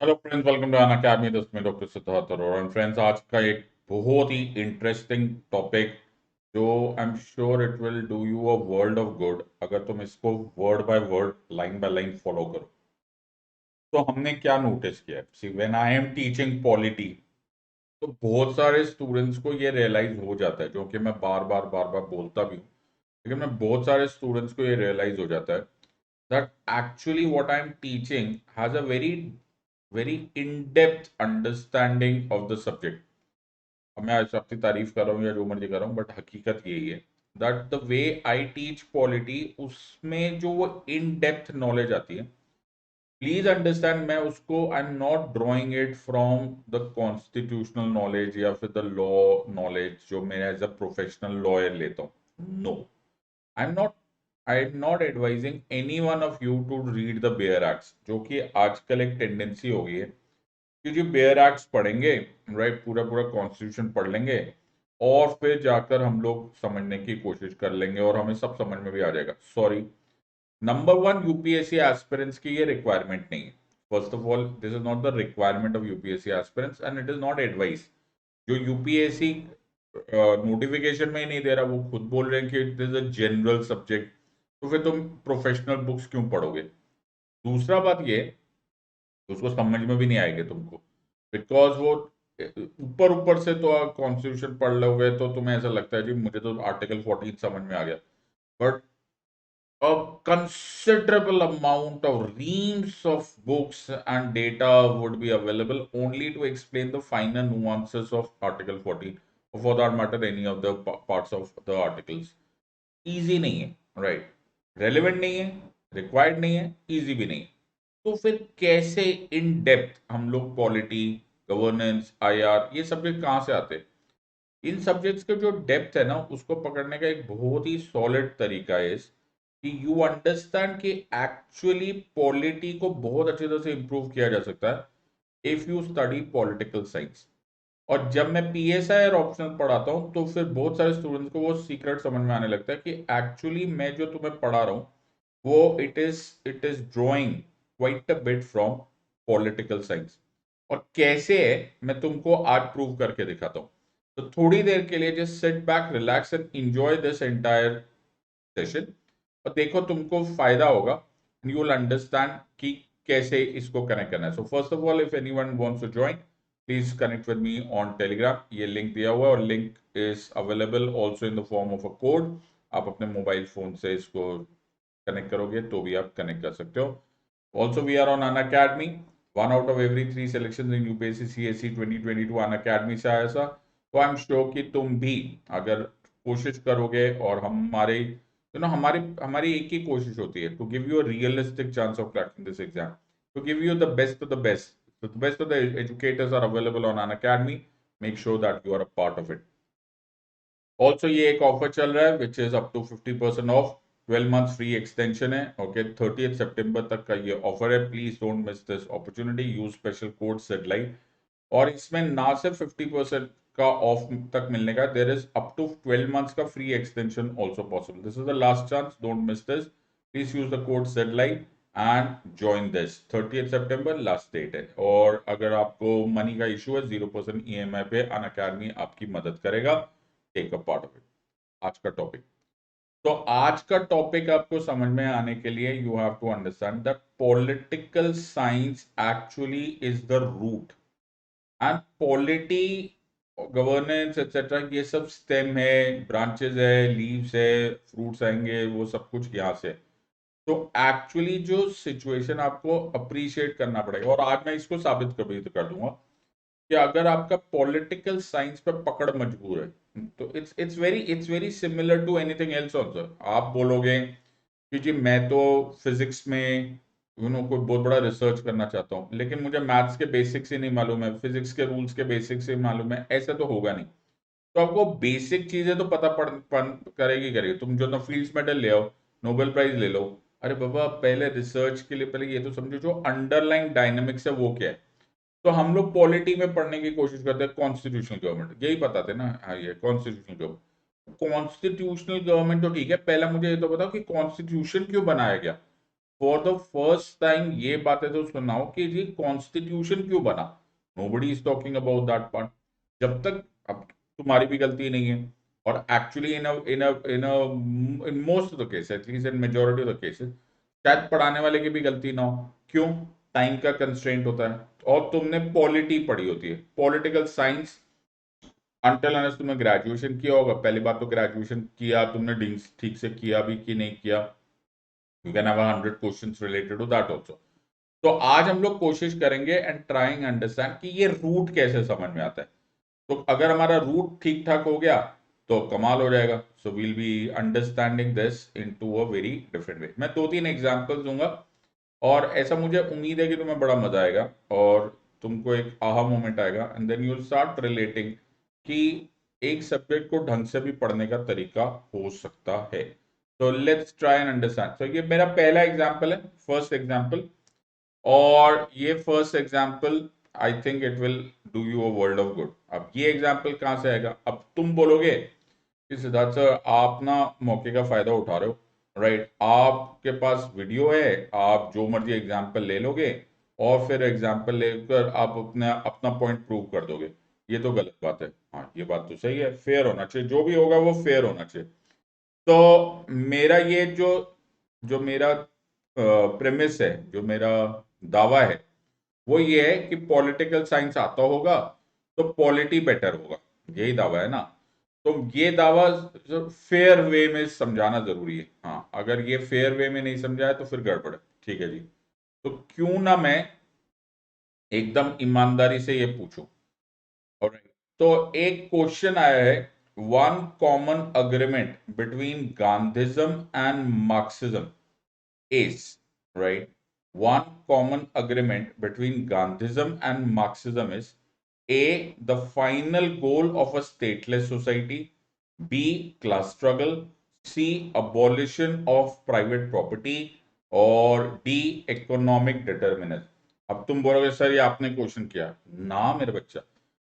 Hello friends, welcome to Unacademy. दोस्त में doctor Siddharth Arora. And friends, आज का एक बहुत ही इंटरेस्टिंग टॉपिक जो I am sure it will do you a world of good अगर तुम इसको word by word, line by line follow करो। तो हमने क्या नोटिस किया, see when I am teaching polity, तो बहुत सारे स्टूडेंट्स को ये रियलाइज हो जाता है, जो कि मैं बार बार बोलता भी हूँ, लेकिन मैं बहुत सारे स्टूडेंट्स को ये रियलाइज हो जाता है that actually what I'm teaching has a very in-depth understanding of the subject. अब मैं आज अपनी तारीफ कर रहा हूँ या जो मर्जी कर रहा हूँ, बट हकीकत यही है that the way I teach quality, उसमें जो वो इन डेप्थ नॉलेज आती है, प्लीज अंडरस्टैंड, मैं उसको आई am not drawing it from the constitutional knowledge या फिर द लॉ नॉलेज जो मैं एज अ प्रोफेशनल लॉयर लेता हूँ। No, I am not advising any one of you to read the bare acts, जो कि आजकल एक टेंडेंसी हो गई है कि जो बेयर एक्ट्स पढ़ेंगे, राइट, पूरा पूरा कॉन्स्टिट्यूशन पढ़ लेंगे और फिर जाकर हम लोग समझने की कोशिश कर लेंगे और हमें सब समझ में भी आ जाएगा। Sorry, number one, UPSC aspirants की ये रिक्वायरमेंट नहीं है। First of all, this is not the requirement of UPSC aspirants and it is not advice. जो यूपीएससी नोटिफिकेशन में ही नहीं दे रहा, वो खुद बोल रहे हैं कि it is a general subject, तो फिर तुम प्रोफेशनल बुक्स क्यों पढ़ोगे? दूसरा बात ये, उसको समझ में भी नहीं आएगी तुमको, बिकॉज वो ऊपर ऊपर से तो कॉन्स्टिट्यूशन पढ़ लोगे तो तुम्हें ऐसा लगता है जी मुझे तो आर्टिकल 14 समझ में आ गया, but a considerable amount of reams of books and data would be available only to explain the finer nuances of article 14, or for that matter any of the parts of the articles. Easy नहीं है, right? Relevant नहीं है, required नहीं है, easy भी नहीं। तो फिर कैसे इन डेप्थ हम लोग पॉलिटी, गवर्नेंस, आईआर, ये सब्जेक्ट कहाँ से आते हैं? इन सब्जेक्ट्स के जो डेप्थ है ना, उसको पकड़ने का एक बहुत ही सॉलिड तरीका है कि यू अंडरस्टैंड कि एक्चुअली पॉलिटी को बहुत अच्छी तरह से इंप्रूव किया जा सकता है if you study political science. और जब मैं पीएसआई और ऑप्शनल पढ़ाता हूँ तो फिर बहुत सारे स्टूडेंट्स को वो सीक्रेट समझ में आने लगता है कि एक्चुअली मैं जो तुम्हें पढ़ा रहा हूँ वो it is drawing quite a bit from political science. और कैसे है, मैं तुमको आज प्रूव करके दिखाता हूँ। तो थोड़ी देर के लिए just sit back, relax and enjoy this entire session, और देखो तुमको फायदा होगा। यू विल अंडरस्टैंड कि कैसे इसको कनेक्ट करना है। So first of all, if anyone wants to join, please connect with me on Telegram. ये लिंक दिया हुआ है और link is available also in the form of a code. आप अपने मोबाइल फोन से इसको कनेक्ट करोगे तो भी आप कनेक्ट कर सकते हो। Also we are on Unacademy. One out of every 3 selection in UPSC CSC 2022 Unacademy से आया था। तो आई एम श्योर कि तुम भी अगर कोशिश करोगे, और हमारे हमारी हमारी एक ही कोशिश होती है, to give you a realistic chance of cracking this exam, to give you the best of the best. The best of the educators are available on Unacademy. Make sure that you are a part of it. Also ये एक offer चल रहा है which is up to 50% off, 12 months free extension है। Okay, 30 सितंबर तक का ये ऑफर है। Please don't miss this opportunity, use special code sedlight. और इसमें ना सिर्फ 50% का ऑफ तक मिलने का, there is up to 12 months का free extension also possible. This is the last chance, don't miss this. Please use the code sedlight and join this. 30 सितंबर लास्ट डेट है। और अगर आपको मनी का इशू है, 0% ईएमआई पे अन अकेडमी आपकी मदद करेगा। Take a part of it. आज का टॉपिक, तो आज का टॉपिक आपको समझ में आने के लिए you have to understand that political science actually is the root, and polity, governance etcetera, ये सब स्टेम है, ब्रांचेस है, लीव्स है, फ्रूट्स आएंगे, वो सब कुछ यहाँ से। तो एक्चुअली जो सिचुएशन आपको अप्रिशिएट करना पड़ेगा, और आज मैं इसको साबित कर दूंगा कि अगर आपका पॉलिटिकल साइंस पे पकड़ मजबूर है तो it's very similar to anything else also. आप बोलोगे कि जी मैं तो फिजिक्स में कोई बहुत बड़ा रिसर्च करना चाहता हूँ, लेकिन मुझे मैथ्स के बेसिक्स ही नहीं मालूम है, फिजिक्स के रूल्स के बेसिक्स ही मालूम है, ऐसा तो होगा नहीं। तो आपको बेसिक चीजें तो करेगी। तुम जो ना फील्ड्स मेडल ले आओ, नोबेल प्राइज ले लो, अरे बाबा पहले रिसर्च के लिए पहले ये तो समझो जो अंडरलाइन डायनेमिक्स है वो क्या है। तो हम लोग पॉलिटी में पढ़ने की कोशिश करते हैं कॉन्स्टिट्यूशनल गवर्नमेंट, यही बताते ना, हाँ ये कॉन्स्टिट्यूशनल गवर्नमेंट। कॉन्स्टिट्यूशनल गवर्नमेंट तो ठीक है, पहला मुझे ये तो बताओ कि कॉन्स्टिट्यूशन क्यों बनाया गया? फॉर द फर्स्ट टाइम ये बातें तो सुनाओ कि ये कॉन्स्टिट्यूशन क्यों बना। Nobody is talking about that part. जब तक, अब तुम्हारी भी गलती नहीं है, और actually in most of the cases, at least in majority of the cases, शायद पढ़ाने वाले की भी गलती ना हो। क्यों? टाइम का कंस्ट्रेंट होता है, और तुमने पॉलिटी पढ़ी होती है, पॉलिटिकल साइंस। अंटिल अनलेस तुमने ग्रेजुएशन किया होगा, पहली बात तो ग्रेजुएशन किया तुमने ठीक से किया भी कि नहीं किया, you can have 100 questions related to that also. तो आज हम लोग कोशिश करेंगे एंड ट्राइंग अंडरस्टैंड कि ये रूट कैसे समझ में आता है। तो अगर हमारा रूट ठीक ठाक हो गया तो कमाल हो जाएगा। So we'll be understanding this into a very different way. मैं दो तीन एग्जांपल्स दूंगा, और ऐसा मुझे उम्मीद है कि तुम्हें बड़ा मजा आएगा, और तुमको एक आहा मोमेंट आएगा, and then you will start relating कि एक सब्जेक्ट को ढंग से भी पढ़ने का तरीका हो सकता है। तो लेट्स ट्राई एंड अंडरस्टैंड। तो ये मेरा पहला एग्जांपल है, फर्स्ट एग्जांपल, और ये first example I think it will do you a world of good. अब ये एग्जाम्पल कहाँ से आएगा? अब तुम बोलोगे कि सिद्धार्थ सर आप ना मौके का फायदा उठा रहे हो, राइट? आपके पास वीडियो है, आप जो मर्जी एग्जाम्पल ले लोगे और फिर एग्जाम्पल लेकर आप अपना अपना पॉइंट प्रूव कर दोगे। ये तो गलत बात है। हाँ, ये बात तो सही है, फेयर होना चाहिए, जो भी होगा वो फेयर होना चाहिए। तो मेरा ये जो जो मेरा प्रेमिस है, जो मेरा दावा है, वो ये है कि पॉलिटिकल साइंस आता होगा तो पॉलिटी बेटर होगा। यही दावा है ना? तो ये दावा फेयर वे में समझाना जरूरी है। हाँ, अगर ये फेयर वे में नहीं समझाया तो फिर गड़बड़ है। ठीक है जी। तो क्यों ना मैं एकदम ईमानदारी से ये पूछूं। Alright. तो एक क्वेश्चन आया है, one common agreement between Gandhism and Marxism is, right? One common agreement between Gandhism and Marxism is A, the final goal of a stateless society, B, class struggle, C, abolition of private property, और D, economic determinism। अब तुम बोलोगे sir ये आपने question किया ना मेरे बच्चा,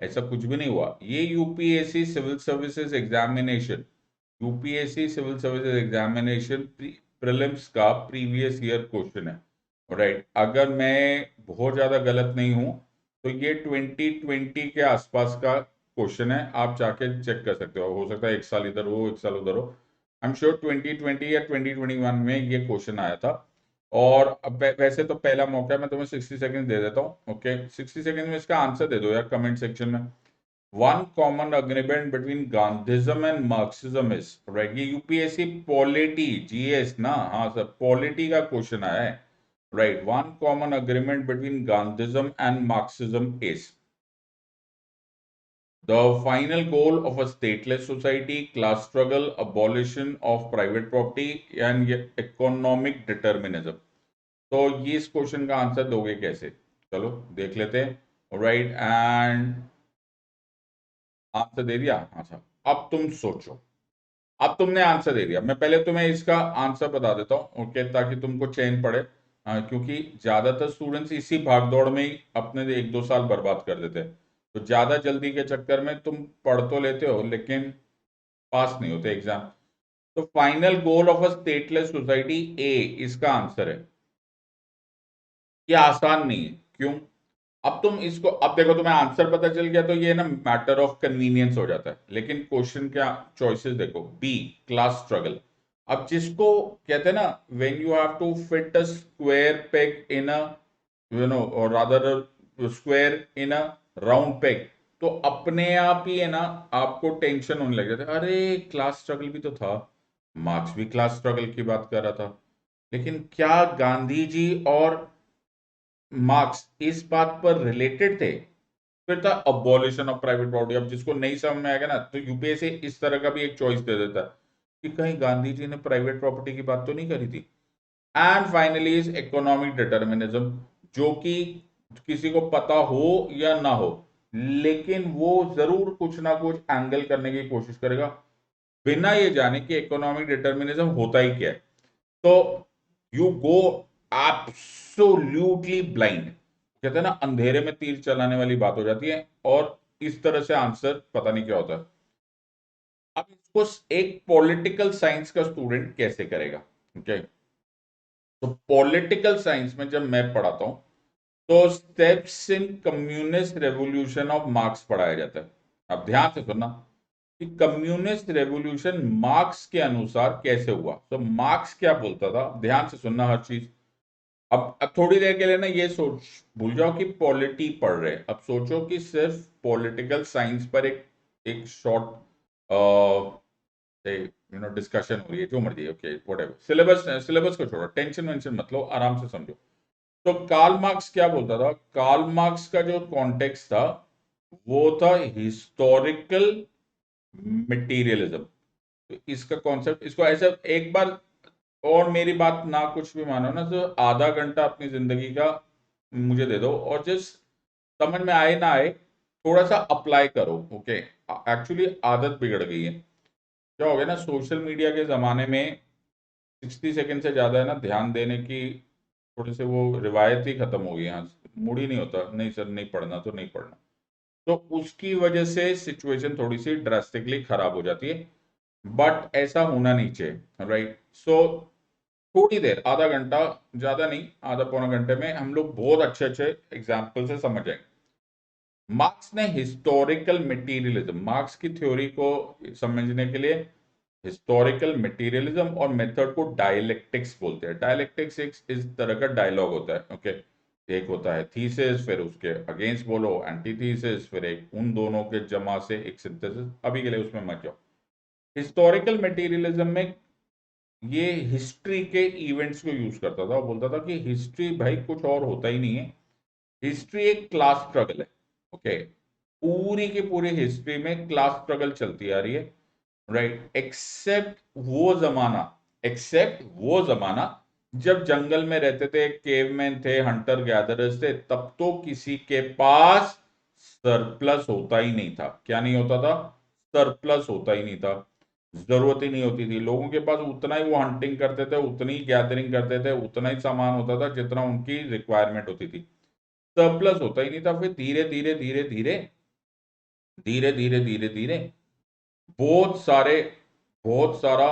ऐसा कुछ भी नहीं हुआ। ये UPSC civil services examination, UPSC civil services examination prelims का प्रीवियस ईयर क्वेश्चन है, राइट? अगर मैं बहुत ज्यादा गलत नहीं हूं तो ये 2020 के आसपास का क्वेश्चन है। आप जाके चेक कर सकते हो सकता है एक साल इधर हो एक साल उधर हो। आई एम श्योर 2020 या 2021 में ये क्वेश्चन आया था। और अब वैसे तो पहला मौका है, मैं तुम्हें 60 सेकंड दे देता हूँ। ओके, 60 सेकंड में इसका आंसर दे दो यार कमेंट सेक्शन में। One common agreement between Gandhism and Marxism is, right? ये यूपीएससी पॉलिटी जीएस ना, हाँ सर, पॉलिटी का क्वेश्चन आया है, right? One common agreement between Gandhism and Marxism is the final goal of a stateless society, class struggle, abolition of private property and economic determinism। तो ये इस question का answer दोगे कैसे? चलो देख लेते हैं, राइट? एंड आंसर दे दिया? अच्छा, अब तुम सोचो। अब तुमने आंसर दे दिया, मैं पहले तुम्हें इसका आंसर बता देता हूँ, ओके, ताकि तुमको चैन पड़े। क्योंकि ज्यादातर स्टूडेंट्स इसी भागदौड़ में ही अपने 1-2 साल बर्बाद कर देते हैं। तो ज्यादा जल्दी के चक्कर में तुम पढ़ तो लेते हो लेकिन पास नहीं होते एग्जाम। तो final goal of a stateless society, A इसका आंसर है। ये आसान नहीं है। क्यों? अब तुम इसको, अब देखो तुम्हें आंसर पता चल गया तो ये ना मैटर ऑफ कन्वीनियंस हो जाता है, लेकिन क्वेश्चन क्या चॉइसेस देखो, बी क्लास स्ट्रगल। अब जिसको कहते हैं ना, when you have to fit a square peg in a, you know, और rather square in a round peg, तो अपने आप ही है ना आपको टेंशन होने लग जाता है, अरे क्लास स्ट्रगल भी तो था, मार्क्स भी क्लास स्ट्रगल की बात कर रहा था, लेकिन क्या गांधी जी और मार्क्स इस बात पर रिलेटेड थे? फिर था अबॉलिशन ऑफ प्राइवेट प्रॉपर्टी। अब जिसको नहीं समझ में आएगा ना तो यूपीएससी इस तरह का भी एक चॉइस दे देता है कि कहीं गांधी जी ने प्राइवेट प्रॉपर्टी की बात तो नहीं करी थी। And finally is economic determinism, जो कि किसी को पता हो या ना हो, लेकिन वो जरूर कुछ ना कुछ एंगल करने की कोशिश करेगा बिना ये जाने कि इकोनॉमिक डिटर्मिनिज्म होता ही क्या है। तो यू गो एब्सोल्यूटली ब्लाइंड, कहते हैं ना अंधेरे में तीर चलाने वाली बात हो जाती है, और इस तरह से आंसर पता नहीं क्या होता है। अब इसको एक पॉलिटिकल साइंस का स्टूडेंट कैसे करेगा? ओके, तो पॉलिटिकल साइंस में जब मैं पढ़ाता हूं तो steps in communist revolution of marks पढ़ाया जाता है। अब ध्यान से सुनना कि कम्युनिस्ट रेवोल्यूशन मार्क्स के अनुसार कैसे हुआ। तो मार्क्स क्या बोलता था, ध्यान से सुनना हर चीज। अब थोड़ी देर के लिए ना ये सोच भूल जाओ कि पॉलिटी पढ़ रहे हैं, अब सोचो कि सिर्फ पॉलिटिकल साइंस पर एक एक शॉर्ट डिस्कशन हो रही है, जो मर्जी, ओके व्हाटएवर, सिलेबस सिलेबस को छोड़ो, टेंशन वेंशन मत लो, आराम से समझो। तो कार्ल मार्क्स क्या बोलता था, कार्ल मार्क्स का जो कॉन्टेक्स्ट था वो था हिस्टोरिकल मटेरियलिज्म। तो इसका कॉन्सेप्ट, इसको ऐसे एक बार, और मेरी बात ना कुछ भी मानो ना, तो आधा घंटा अपनी जिंदगी का मुझे दे दो और जिस समझ में आए ना आए थोड़ा सा अप्लाई करो। ओके, एक्चुअली आदत बिगड़ गई है। क्या हो गया ना, सोशल मीडिया के जमाने में 60 सेकंड से ज्यादा है ना ध्यान देने की थोड़ी से वो रिवायत ही खत्म हो गई। यहाँ मूड ही नहीं होता, नहीं सर नहीं पढ़ना तो नहीं पढ़ना। तो उसकी वजह से सिचुएशन थोड़ी सी ड्रास्टिकली खराब हो जाती है, बट ऐसा होना नहीं चाहिए, राइट। सो थोड़ी देर, आधा घंटा, ज्यादा नहीं, आधा पौना घंटे में हम लोग बहुत अच्छे अच्छे एग्जाम्पल से समझ जाएंगे। मार्क्स ने हिस्टोरिकल मटेरियलिज्म, मार्क्स की थ्योरी को समझने के लिए हिस्टोरिकल मटेरियलिज्म और मेथड को डायलेक्टिक्स बोलते हैं। डायलेक्टिक्स एक इस तरह का डायलॉग होता है, ओके। एक होता है थीसिस, फिर उसके अगेंस्ट बोलो एंटीथीसिस, फिर एक उन दोनों के जमा से एक सिंथेसिस। अभी के लिए उसमें मत जाओ। हिस्टोरिकल मटेरियलिज्म में ये हिस्ट्री के इवेंट्स को यूज करता था, वो बोलता था कि हिस्ट्री भाई कुछ और होता ही नहीं है, हिस्ट्री एक क्लास स्ट्रगल है। ओके, पूरी की पूरी हिस्ट्री में क्लास स्ट्रगल चलती आ रही है, राइट। एक्सेप्ट वो जमाना जब जंगल में रहते थे, केवमैन थे, हंटर गैदरर्स थे, तब तो किसी के पास सरप्लस होता ही नहीं था। क्या नहीं होता था? सरप्लस होता ही नहीं था, जरूरत ही नहीं होती थी। लोगों के पास उतना ही वो हंटिंग करते थे, उतनी गैदरिंग करते थे, उतना ही सामान होता था जितना उनकी रिक्वायरमेंट होती थी। सरप्लस होता ही नहीं था। फिर धीरे धीरे धीरे धीरे धीरे धीरे धीरे धीरे बहुत सारे बहुत सारा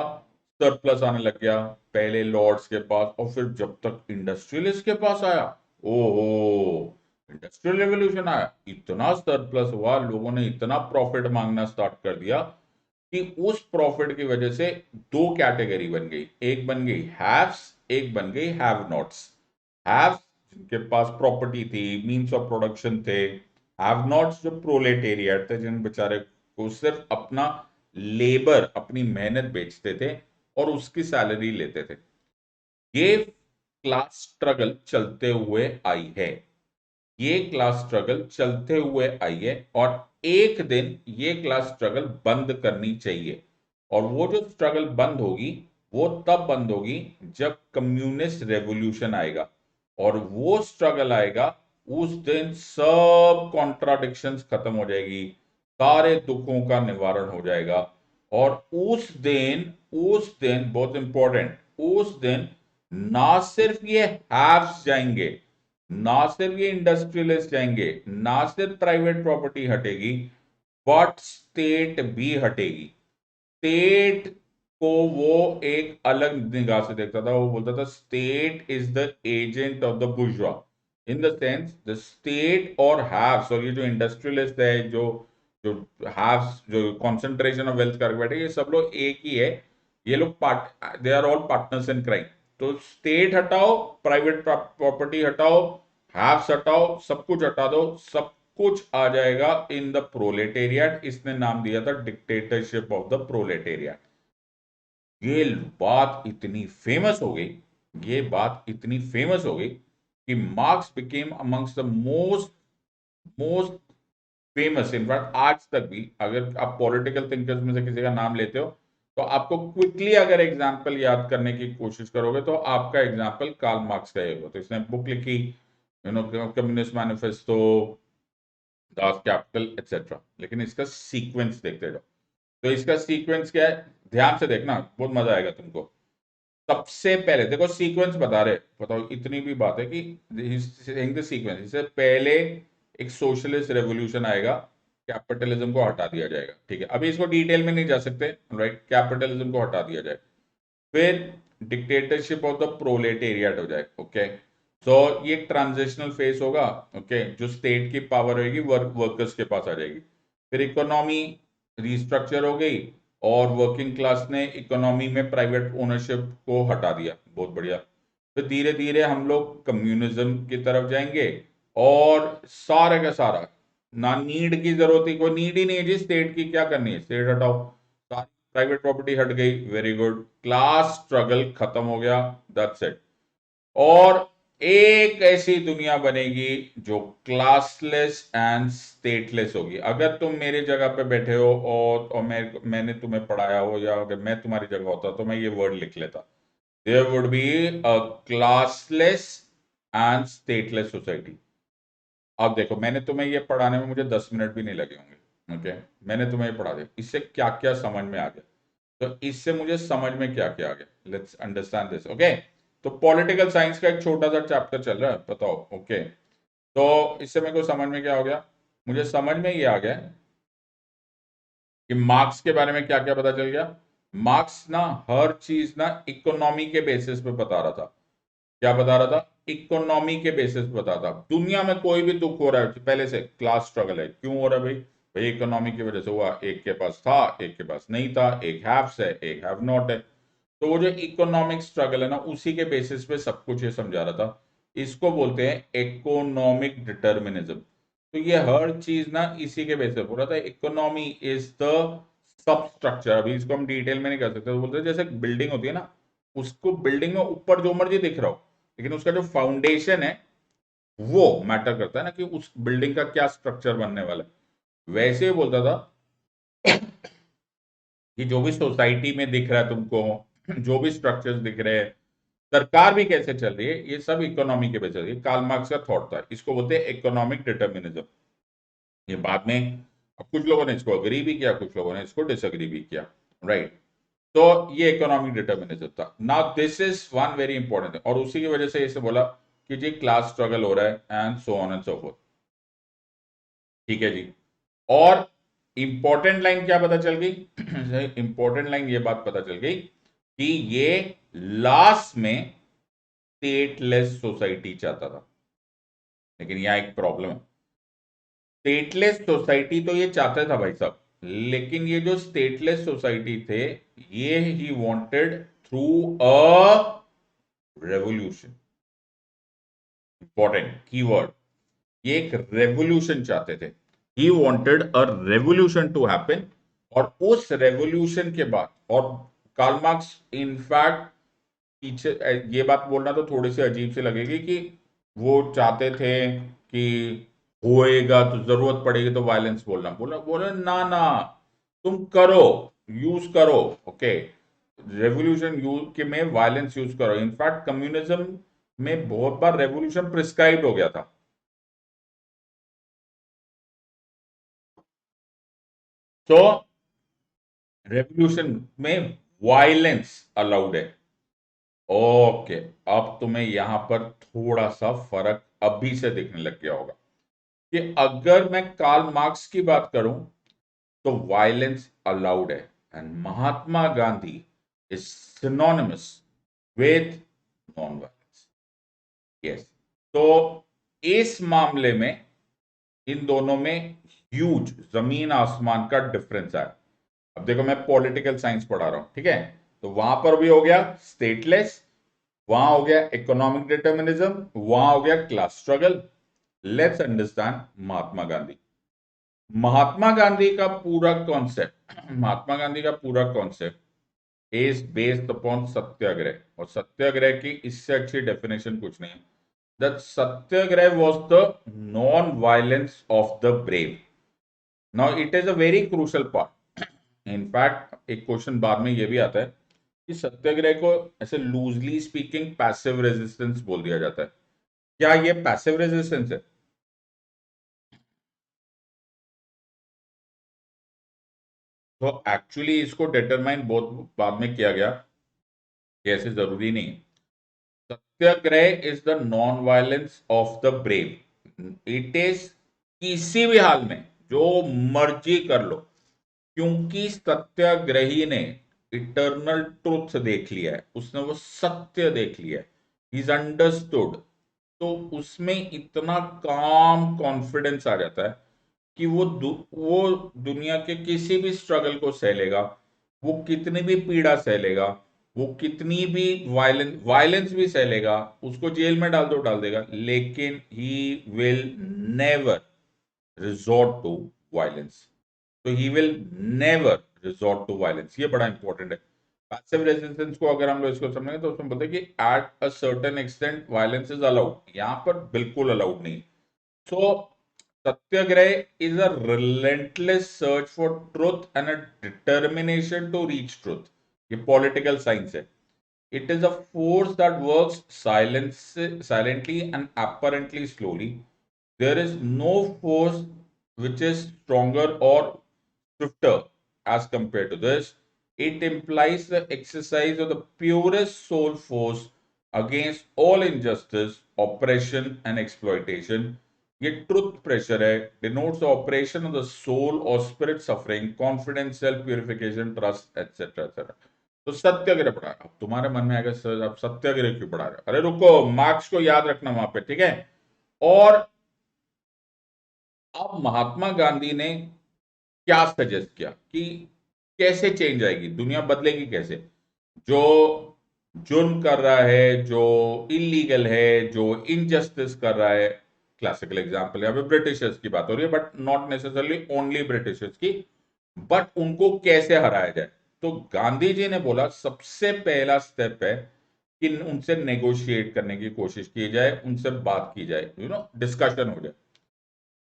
सरप्लस आने लग गया, पहले लॉर्ड्स के पास, और फिर जब तक इंडस्ट्रियलिस्ट के पास आया, ओहो, इंडस्ट्रियल रेवोल्यूशन आया, इतना सरप्लस हुआ, लोगों ने इतना प्रॉफिट मांगना स्टार्ट कर दिया कि उस प्रॉफिट की वजह से दो कैटेगरी बन गई। एक बन गई हैव्स, एक बन गई हैव नॉट्स। हैव्स जिनके पास प्रॉपर्टी थी, मींस ऑफ प्रोडक्शन थे। हैव नॉट्स जो प्रोलेटेरिएट थे, जिन बेचारे को सिर्फ अपना लेबर, अपनी मेहनत बेचते थे और उसकी सैलरी लेते थे। ये क्लास स्ट्रगल चलते हुए आई है, ये क्लास स्ट्रगल चलते हुए आई है, और एक दिन ये क्लास स्ट्रगल बंद करनी चाहिए। और वो जो स्ट्रगल बंद होगी वो तब बंद होगी जब कम्युनिस्ट रेवोल्यूशन आएगा, और वो स्ट्रगल आएगा उस दिन सब कॉन्ट्राडिक्शंस खत्म हो जाएगी, सारे दुखों का निवारण हो जाएगा। और उस दिन बहुत इंपॉर्टेंट, उस दिन ना सिर्फ ये हैव्स जाएंगे, ना सिर्फ ये इंडस्ट्रियलिस्ट जाएंगे, ना सिर्फ प्राइवेट प्रॉपर्टी हटेगी, बट स्टेट भी हटेगी। स्टेट को वो एक अलग निगाह से देखता था, वो बोलता था state is the agent of the बुर्जुआ, in the sense the state और हैव्स, और ये जो इंडस्ट्रियलिस्ट है, जो जो हैव्स, जो कंसंट्रेशन ऑफ वेल्थ करके बैठे, ये सब लोग एक ही है। ये लोग part, they are all partners in crime. तो स्टेट हटाओ, प्राइवेट प्रॉपर्टी हटाओ, हैव्स हटाओ, सब कुछ हटा दो, सब कुछ आ जाएगा इन द प्रोलेटेरिएट। इसने नाम दिया था डिक्टेटरशिप ऑफ द प्रोलेटेरिएट। ये बात इतनी फेमस हो गई, ये बात इतनी फेमस हो गई कि marks became amongst the most most famous. In fact आज तक भी अगर आप पॉलिटिकल थिंकर्स में से किसी का नाम लेते हो तो आपको क्विकली अगर एग्जांपल याद करने की कोशिश करोगे तो आपका एग्जांपल कार्ल मार्क्स का ही होगा। तो इसने बुक लिखी, communist manifesto, Das Kapital etcetera. लेकिन इसका सीक्वेंस देखते जाओ। तो इसका सीक्वेंस क्या है, ध्यान से देखना, बहुत मजा आएगा तुमको। सबसे पहले देखो सीक्वेंस बता रहे, बताओ, इतनी भी बात है कि द सीक्वेंस, इससे पहले एक सोशलिस्ट रेवोल्यूशन आएगा, कैपिटलिज्म को हटा दिया जाएगा। ठीक है, अभी इसको डिटेल में नहीं जा सकते, राइट। कैपिटलिज्म को हटा दिया जाएगा, फिर डिक्टेटरशिप ऑफ द प्रोलेटेरिएट हो जाए। ओके, सो ये एक ट्रांजिशनल फेज होगा। ओके, जो स्टेट की पावर होगी वर्कर्स के पास आ जाएगी। फिर इकोनॉमी रिस्ट्रक्चर हो गई और वर्किंग क्लास ने इकोनॉमी में प्राइवेट ओनरशिप को हटा दिया। बहुत बढ़िया। तो धीरे धीरे हम लोग कम्युनिज्म की तरफ जाएंगे और सारे का सारा ना नीड की जरूरत ही, कोई नीड ही नहीं है जी स्टेट की, क्या करनी है, स्टेट हटाओ, सारी प्राइवेट प्रॉपर्टी हट गई। वेरी गुड, क्लास स्ट्रगल खत्म हो गया, दैट्स इट। और एक ऐसी दुनिया बनेगी जो क्लासलेस एंड स्टेटलेस होगी। अगर तुम मेरे जगह पे बैठे हो और मैंने तुम्हें पढ़ाया हो, या अगर मैं तुम्हारी जगह होता तो मैं ये वर्ड लिख लेता, there would be a classless and stateless society. अब देखो, मैंने तुम्हें ये पढ़ाने में मुझे 10 मिनट भी नहीं लगे होंगे। ओके, मैंने तुम्हें ये पढ़ा दिया, इससे क्या क्या समझ में आ गया, तो इससे मुझे समझ में क्या क्या आ गया, लेट्स अंडरस्टैंड दिस। ओके, तो पॉलिटिकल साइंस का एक छोटा सा चैप्टर चल रहा है, बताओ। ओके, तो इससे मेरे को समझ में क्या हो गया, मुझे समझ में ये आ गया कि मार्क्स के बारे में क्या क्या पता चल गया। मार्क्स ना हर चीज ना इकोनॉमी के बेसिस पे बता रहा था। क्या बता रहा था, इकोनॉमी के बेसिस पे बता था। दुनिया में कोई भी दुख हो रहा है पहले से क्लास स्ट्रगल है, क्यों हो रहा है भाई, भाई इकोनॉमी की वजह से हुआ, एक के पास था एक के पास नहीं था, एक हैव्स है एक हैव नॉट है। तो वो जो इकोनॉमिक स्ट्रगल है ना, उसी के बेसिस पे सब कुछ ये समझा रहा था। इसको बोलते हैं इकोनॉमिक डिटर्मिनिज्म। तो ये हर चीज ना इसी के बेसिस पे बोल रहा था, economy is the sub structure. अभी इसको हम डिटेल में नहीं कर सकते, तो बोलते हैं जैसे बिल्डिंग होती है ना, उसको बिल्डिंग में ऊपर जो मर्जी दिख रहा हो, लेकिन उसका जो फाउंडेशन है वो मैटर करता है ना, कि उस बिल्डिंग का क्या स्ट्रक्चर बनने वाला है। वैसे ही बोलता था कि जो भी सोसाइटी में दिख रहा है तुमको, जो भी स्ट्रक्चर्स दिख रहे हैं, सरकार भी कैसे चल रही है, ये सब इकोनॉमी के बेसिस पे। कार्ल मार्क्स का थॉट था, इसको बोलते हैं इकोनॉमिक डिटर्मिनिज्म। ये बाद में, अब कुछ लोगों ने इसको अग्री भी किया, कुछ लोगों ने इसको डिसअग्री भी किया, राइट। तो ये इकोनॉमिक डिटर्मिनिज्म था। Now this is one very important, और उसी की वजह से इसे बोला कि जी क्लास स्ट्रगल हो रहा है and so on and so fourth. ठीक है जी। और इंपॉर्टेंट लाइन क्या पता चल गई इंपॉर्टेंट लाइन ये बात पता चल गई कि ये लास्ट में स्टेटलेस सोसाइटी चाहता था। लेकिन यहां एक प्रॉब्लम है, स्टेटलेस सोसाइटी तो ये चाहता था भाई साहब, लेकिन ये जो स्टेटलेस सोसाइटी थे, ये he wanted through a revolution. Important keyword, ये एक रेवोल्यूशन चाहते थे। He wanted a revolution to happen, और उस रेवोल्यूशन के बाद, और कार्ल मार्क्स इनफैक्ट पीछे, ये बात बोलना तो थोड़ी सी अजीब सी लगेगी कि वो चाहते थे कि होएगा तो जरूरत पड़ेगी तो वायलेंस बोलना, बोला बोले ना ना, तुम करो, यूज करो। ओके, रेवोल्यूशन यूज के में वायलेंस यूज करो। इनफैक्ट कम्युनिज्म में बहुत बार रेवोल्यूशन प्रिस्क्राइब हो गया था। तो रेवोल्यूशन में वायलेंस अलाउड है। ओके, अब तुम्हें यहां पर थोड़ा सा फर्क अभी से दिखने लग गया होगा कि अगर मैं कार्ल मार्क्स की बात करूं तो वायलेंस अलाउड है, and Mahatma Gandhi is synonymous with non violence. Yes, तो इस मामले में इन दोनों में ह्यूज जमीन आसमान का डिफरेंस है। अब देखो, मैं पॉलिटिकल साइंस पढ़ा रहा हूं, ठीक है, तो वहां पर भी हो गया स्टेटलेस, वहां हो गया इकोनॉमिक डिटर्मिनिज्म, वहां हो गया class struggle. Let's understand Mahatma Gandhi. Mahatma Gandhi का पूरा कॉन्सेप्ट महात्मा गांधी का पूरा कॉन्सेप्ट इज बेस्ड अपॉन सत्याग्रह, और सत्याग्रह की इससे अच्छी डेफिनेशन कुछ नहीं है। That Satyagraha was the non violence of the brave. Now it is a very crucial part. In fact एक क्वेश्चन बाद में ये भी आता है कि सत्याग्रह को ऐसे लूजली स्पीकिंग पैसिव रेजिस्टेंस बोल दिया जाता है। क्या ये पैसिव रेजिस्टेंस है? तो एक्चुअली इसको डिटरमाइन बहुत बाद में किया गया कि ऐसे जरूरी नहीं है। Satyagraha is the non violence of the brave. It is किसी भी हाल में जो मर्जी कर लो, क्योंकि सत्याग्रही ने इटर्नल ट्रुथ देख लिया है, उसने वो सत्य देख लिया है, इज अंडरस्टूड, तो उसमें इतना काम कॉन्फिडेंस आ जाता है कि वो दुनिया के किसी भी स्ट्रगल को सह लेगा, वो कितनी भी पीड़ा सह लेगा, वो कितनी भी वायलेंस भी सह लेगा, उसको जेल में डाल देगा, लेकिन he will never resort to violence. तो he will never resort to violence, ये बड़ा इंपॉर्टेंट है। पैसिव रेजिस्टेंस को अगर हम लोग इसको समझेंगे तो उसमें बोलते हैं कि at a certain extent violence is allowed, यहां पर बिल्कुल अलाउड नहीं। सो सत्याग्रह is a relentless search for truth and a determination to reach truth. ये political science है. It is a force that works silently and apparently slowly. There is no force which is stronger or swifter as compared to this. It implies the exercise of the purest soul force against all injustice, oppression, and exploitation. ये truth pressure है, denotes the operation of the soul और spirit suffering, confidence, self purification, trust, etcetera etcetera. तो सत्याग्रह पढ़ा। अब तुम्हारे मन में आएगा सर आप सत्याग्रह क्यों पढ़ा रहे हो? अरे रुको, मार्क्स को याद रखना वहां पे, ठीक है। और अब महात्मा गांधी ने क्या सजेस्ट किया कि कैसे चेंज आएगी, दुनिया बदलेगी कैसे? जो जुर्म कर रहा है, जो इलीगल है, जो इनजस्टिस कर रहा है, क्लासिकल एग्जांपल यहाँ पे ब्रिटिशर्स की बात हो रही है, but not necessarily only Britishers की, बट उनको कैसे हराया जाए? तो गांधी जी ने बोला सबसे पहला स्टेप है कि उनसे नेगोशिएट करने की कोशिश की जाए, उनसे बात की जाए, डिस्कशन हो जाए।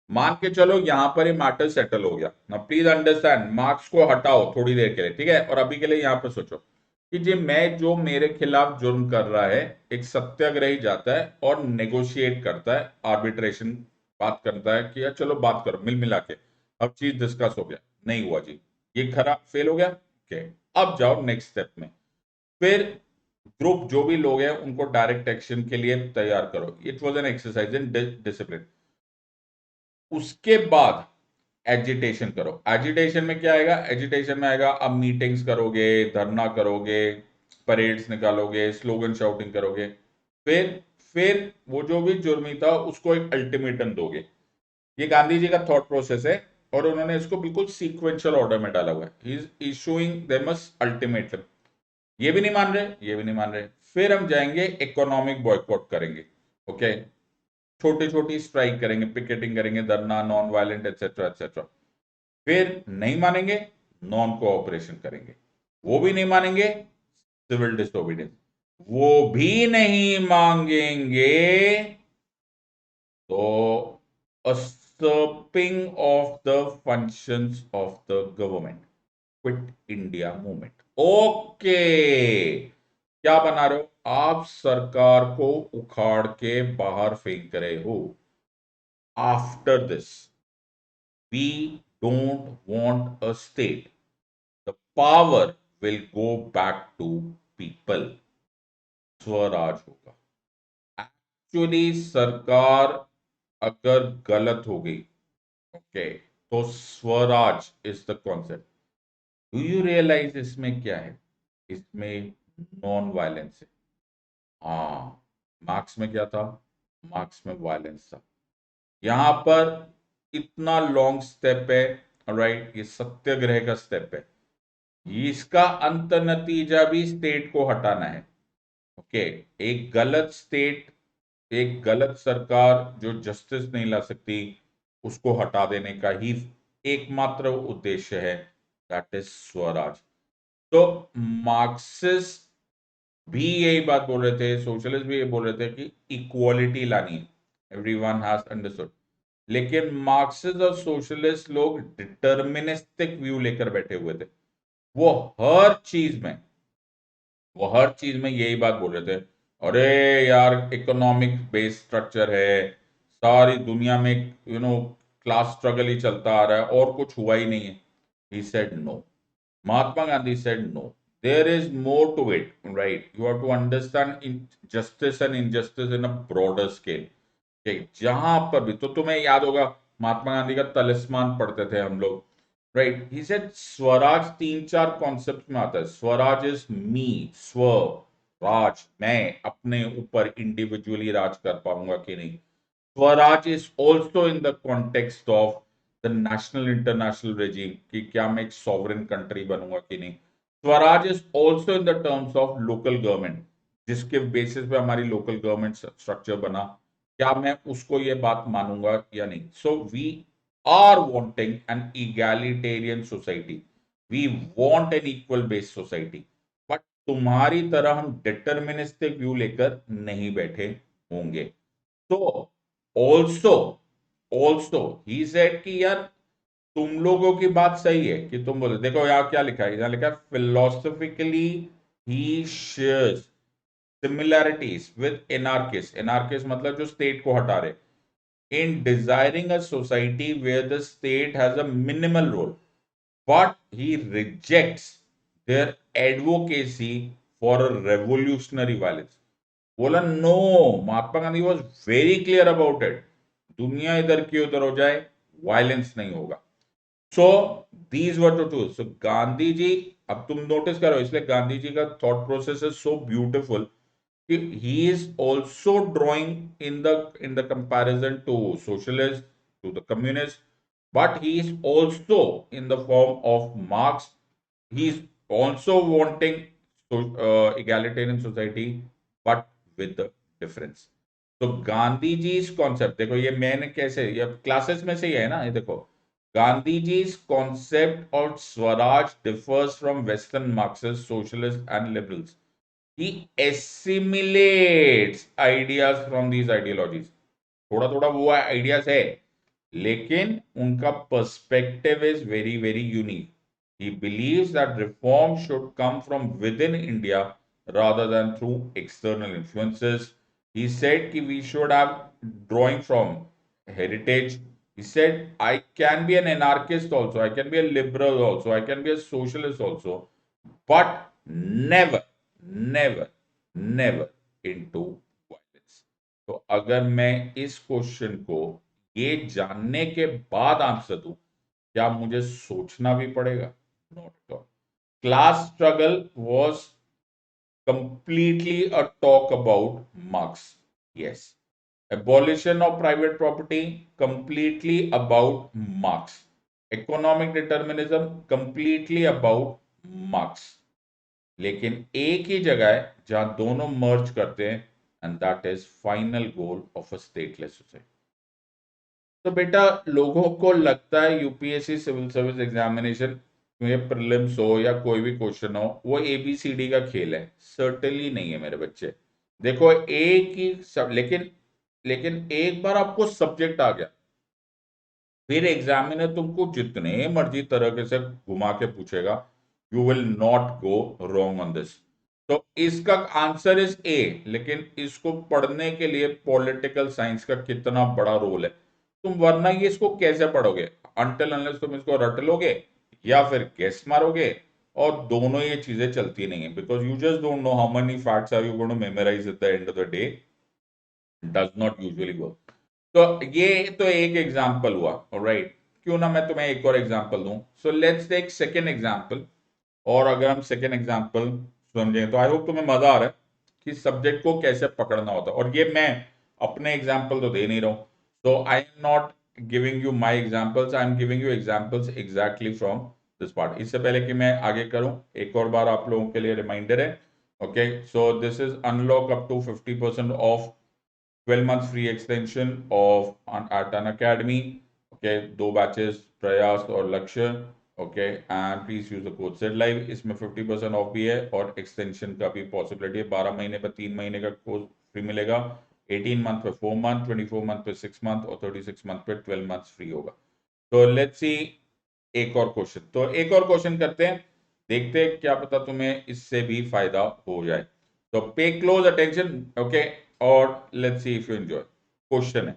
मान के चलो यहां पर ये मैटर सेटल हो गया ना, प्लीज अंडरस्टैंड, मार्क्स को हटाओ थोड़ी देर के लिए, ठीक है, और अभी के लिए यहां पर सोचो कि जी मैं जो मेरे खिलाफ जुर्म कर रहा है, एक सत्याग्रही जाता है और नेगोशिएट करता है, आर्बिट्रेशन बात करता है कि यार चलो बात करो मिल मिला के, अब चीज डिस्कस हो गया, नहीं हुआ जी, ये खराब फेल हो गया, ओके, अब जाओ नेक्स्ट स्टेप में। फिर ग्रुप जो भी लोग हैं उनको डायरेक्ट एक्शन के लिए तैयार करो, it was an exercise in discipline. उसके बाद एजिटेशन करो। एजिटेशन में क्या आएगा? एजिटेशन में आएगा अब मीटिंग्स करोगे, धरना करोगे, परेड्स निकालोगे, स्लोगन शाउटिंग करोगे, फिर फिर वो जो भी जुर्मी था उसको एक अल्टीमेटम दोगे। ये गांधी जी का थॉट प्रोसेस है और उन्होंने इसको बिल्कुल सीक्वेंशियल ऑर्डर में डाला हुआ है। He is issuing them ultimatum. ये भी नहीं मान रहे, ये भी नहीं मान रहे, फिर हम जाएंगे इकोनॉमिक बॉयकॉट करेंगे, ओके, छोटी छोटी स्ट्राइक करेंगे, पिकेटिंग करेंगे, धरना, नॉन वायलेंट एटसेट्रा एटसेट्रा। फिर नहीं मानेंगे, नॉन कोऑपरेशन करेंगे। वो भी नहीं मानेंगे, सिविल डिसोबीडियंस। वो भी नहीं मांगेंगे तो usurping of the functions of the government, quit India movement. Okay, क्या बना रहे हो आप? सरकार को उखाड़ के बाहर फेंक रहे हो। After this we don't want a state, the power will go back to people, Swaraj होगा। एक्चुअली सरकार अगर गलत हो गई, ओके, तो Swaraj is the concept. Do you realise इसमें क्या है? इसमें नॉन वायलेंस है। हाँ, मार्क्स में क्या था? मार्क्स में वायलेंस था। यहां पर इतना लॉन्ग स्टेप है, राइट, ये सत्याग्रह का स्टेप है। इसका अंत नतीजा भी स्टेट को हटाना है, ओके। एक गलत स्टेट, एक गलत सरकार जो जस्टिस नहीं ला सकती, उसको हटा देने का ही एकमात्र उद्देश्य है, दैट इज स्वराज। तो मार्क्सिस्ट भी यही बात बोल रहे थे, सोशलिस्ट भी ये बोल रहे थे कि इक्वालिटी लानी है, एवरीवन हैज अंडरस्टूड। लेकिन मार्क्सिस्ट और सोशलिस्ट लोग डिटर्मिनिस्टिक व्यू लेकर बैठे हुए थे। वो हर चीज में वो हर चीज में यही बात बोल रहे थे, अरे यार इकोनॉमिक बेस स्ट्रक्चर है, सारी दुनिया में क्लास स्ट्रगल ही चलता आ रहा है और कुछ हुआ ही नहीं है। He said no, Mahatma Gandhi said no, there is more to it, right, you have to understand justice and injustice in a broader scale. जहां पर भी, तो तुम्हें याद होगा महात्मा गांधी का तलिस्मान पढ़ते थे हम लोग, राइट, ही सेड स्वराज तीन चार कॉन्सेप्ट में आता है। स्वराज इज मी, स्व राज, मैं अपने ऊपर इंडिविजुअली राज कर पाऊंगा कि नहीं। Swaraj is also in the context of the national international regime, कि क्या मैं एक सॉवरेन कंट्री बनूंगा कि नहीं। Swaraj is also in the terms of local government, जिसके बेसिस पे हमारी लोकल गवर्नमेंट स्ट्रक्चर बना, क्या मैं उसको ये बात मानूंगा या नहीं। So we are wanting an egalitarian society, we want an equal based society, but तुम्हारी तरह हम डिटर्मिनिस्टिक व्यू लेकर नहीं बैठे होंगे। तो ऑल्सो ऑल्सो ही सेड कि यार तुम लोगों की बात सही है कि तुम बोले, देखो यहाँ क्या लिखा है, यहाँ लिखा है philosophically he shares similarities with anarchist. Anarchist मतलब जो स्टेट को हटा रहे, in desiring a society where the state has a minimal role, but he rejects their advocacy for a revolutionary violence. बोला no, Mahatma Gandhi was very clear about it, दुनिया इधर की उधर हो जाए, वायलेंस नहीं होगा। So these were two two, so Gandhi ji, अब तुम नोटिस करो, इसलिए गांधी जी का thought process is so beautiful, he is also drawing in the comparison to socialist, to the communist, but he is also in the form of Marx. He is also wanting egalitarian society, but with the difference. तो गांधी जी इस concept देखो, ये मैंने कैसे, ये classes में से ही है ना, ये देखो, गांधी जी इस concept of Swaraj differs from western Marxist, socialist and liberals. he assimilates ideas from these ideologies। थोड़ा थोड़ा वो आइडियाज है, लेकिन उनका perspective is very very unique. He believes that reform should come from with in India rather than through external influences। He said कि we should have drawing from heritage। He said I can be an anarchist also, I can be a liberal also, I can be a socialist also, but never never never into violence। तो अगर मैं इस question को ये जानने के बाद answer दूं, क्या मुझे सोचना भी पड़ेगा? Not at all. Class struggle was completely a talk about Marx. Yes. Abolition of private property, completely about Marx. Economic determinism, completely about Marx। लेकिन एक ही जगह है जहां दोनों मर्ज करते हैं, and that is final goal of a stateless society. तो बेटा, लोगों को लगता है यूपीएससी सिविल सर्विस एग्जामिनेशन में प्रीलिम्स हो या कोई भी क्वेश्चन हो वो एबीसीडी का खेल है। सर्टेनली नहीं है मेरे बच्चे। देखो एक ही सब, लेकिन लेकिन एक बार आपको सब्जेक्ट आ गया, फिर एग्जामिनर तुमको जितने मर्जी तरीके से घुमा के पूछेगा, you will not go wrong on this. तो इसका आंसर इज ए, लेकिन इसको पढ़ने के लिए पॉलिटिकल साइंस का कितना बड़ा रोल है, तुम वरना ये इसको कैसे पढ़ोगे, अनटिल अनलेस तुम इसको रट लोगे या फिर गेस मारोगे, और दोनों ये चीजें चलती नहीं है, because you just don't know how many facts are you going to memorise at the end of the day. Does not usually work. तो ये तो एक एग्जाम्पल हुआ, राइट। क्यों ना मैं तुम्हें एक और एग्जाम्पल दूं। So let's take second example. और अगर हम सेकेंड एग्जाम्पल समझें तो आई होप तुम्हें मजा आ रहा है कि सब्जेक्ट को कैसे पकड़ना होता है। और ये मैं अपने एग्जाम्पल तो दे नहीं रहा हूं, so I am not giving you my examples, I am giving you examples exactly from this part. इससे पहले कि मैं आगे करूं, एक और बार आप लोगों के लिए रिमाइंडर है। Okay, so this is unlock up to 50% off 12 months free extension of at an academy। okay, दो बैचेस, प्रयास और लक्ष्य। Okay, and please use the code said live. इसमें 50% ऑफ भी है और एक्सटेंशन का भी पॉसिबिलिटी है। 12 महीने पर 3 महीने का कोर्स फ्री मिलेगा, 18 मंथ पे 4 मंथ, 24 मंथ पे 6 मंथ और 36 मंथ पे 12 मंथ फ्री होगा। तो लेट्स सी एक और क्वेश्चन, तो एक और क्वेश्चन करते हैं, देखते हैं क्या पता तुम्हें इससे भी फायदा हो जाए। तो पे क्लोज अटेंशन, ओके, और let's see if you enjoy. Question है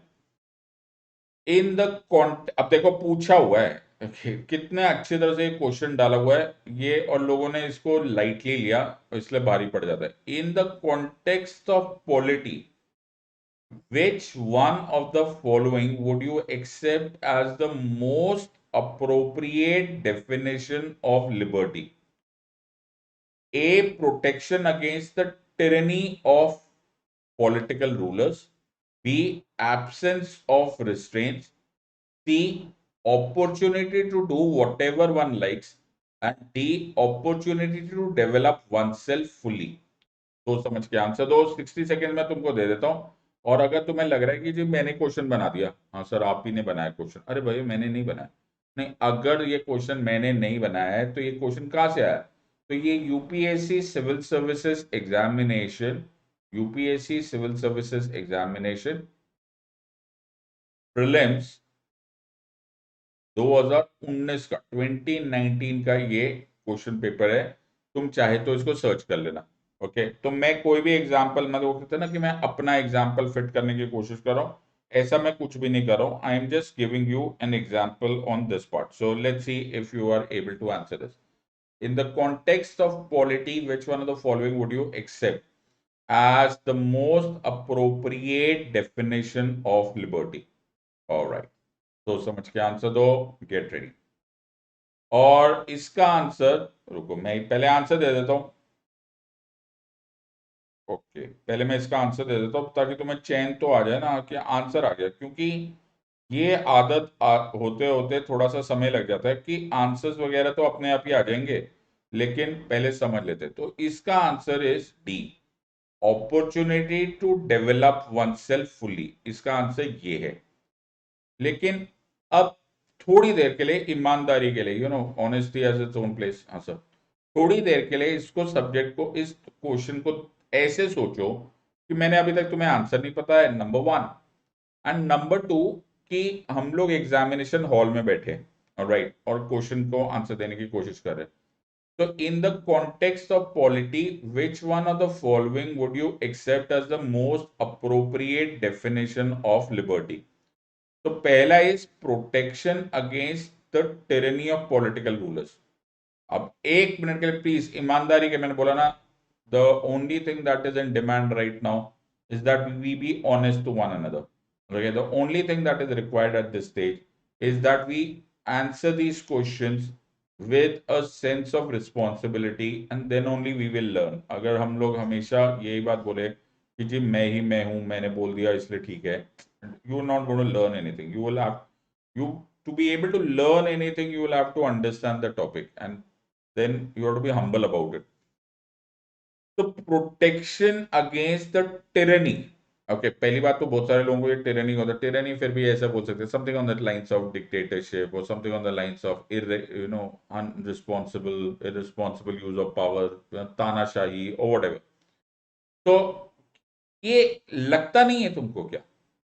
इन द अब देखो पूछा हुआ है, okay, कितने अच्छी तरह से क्वेश्चन डाला हुआ है ये, और लोगों ने इसको लाइटली लिया इसलिए भारी पड़ जाता है। इन the context of polity, which one of the following would you accept as the most appropriate definition of liberty? A. Protection against the tyranny of political rulers. B. Absence of restraints. C. Opportunity to do whatever one likes. And D. Opportunity to develop oneself fully. सोच समझ के answer दो। 60 second में तुमको दे देता हूं। और अगर तुम्हें लग रहा है कि जी मैंने क्वेश्चन बना दिया, हाँ सर आप ही ने बनाया क्वेश्चन, अरे भाई मैंने नहीं बनाया, नहीं, अगर ये क्वेश्चन मैंने नहीं बनाया है तो ये क्वेश्चन कहां से आया? तो ये UPSC civil services examination, UPSC civil services examination prelims 2019 का, 2019 का ये क्वेश्चन पेपर है। तुम चाहे तो इसको सर्च कर लेना। ओके, तो मैं कोई भी एग्जाम्पल, मतलब वो कहते हैं ना कि मैं अपना एग्जाम्पल फिट करने की कोशिश कर रहा हूं, ऐसा मैं कुछ भी नहीं कर रहा हूं। I am just giving you an example on this part. So let's see if you are able to answer this. In the context of polity, which one of the following would you accept as the most appropriate definition of liberty? All right. तो समझ के answer दो, get ready. और इसका answer, रुको मैं पहले answer दे देता हूं। ओके, पहले मैं इसका आंसर दे देता हूं ताकि तुम्हें चैन तो आ जाए ना कि आंसर आ गया, क्योंकि ये आदत होते होते थोड़ा सा समय लग जाता है कि आंसर्स वगैरह तो अपने आप ही आ जाएंगे, लेकिन पहले समझ लेते। तो इसका answer is D, opportunity to develop oneself fully. इसका आंसर ये है। लेकिन अब थोड़ी देर के लिए ईमानदारी के लिए, you know, honesty as its own place, हाँ सर, थोड़ी देर के लिए इसको, सब्जेक्ट को, इस क्वेश्चन को ऐसे सोचो कि मैंने अभी तक तुम्हें आंसर नहीं पता है, number one. And number two, कि हम लोग एग्जामिनेशन हॉल में बैठे, राइट, और क्वेश्चन को आंसर देने की कोशिश कर रहे हैं। So in the context of polity, which one of the following would you accept as the most appropriate definition of liberty? तो पहला is protection against the tyranny of political rulers. अब एक मिनट के लिए प्लीज ईमानदारी के, मैंने बोला ना, the only thing that is in demand right now is that we be honest to one another. Okay, the only thing that is required at this stage is that we answer these questions with a sense of responsibility and then only we will learn. अगर हम लोग हमेशा यही बात बोले कि जी मैं हूं, मैंने बोल दिया इसलिए ठीक है, you are not going to learn anything. You will have, you, to be able to learn anything, you will have to understand the topic and then you have to be humble about it. तो protection against the tyranny. Okay, पहली बात तो बहुत सारे लोगों को ये tyranny होता है, टिरेनी फिर भी ऐसा बोल सकते हैं, something on the lines of dictatorship और something on the lines of you know unresponsible irresponsible use of power, तानाशाही और व्हाटएवर। तो ये लगता नहीं है तुमको क्या?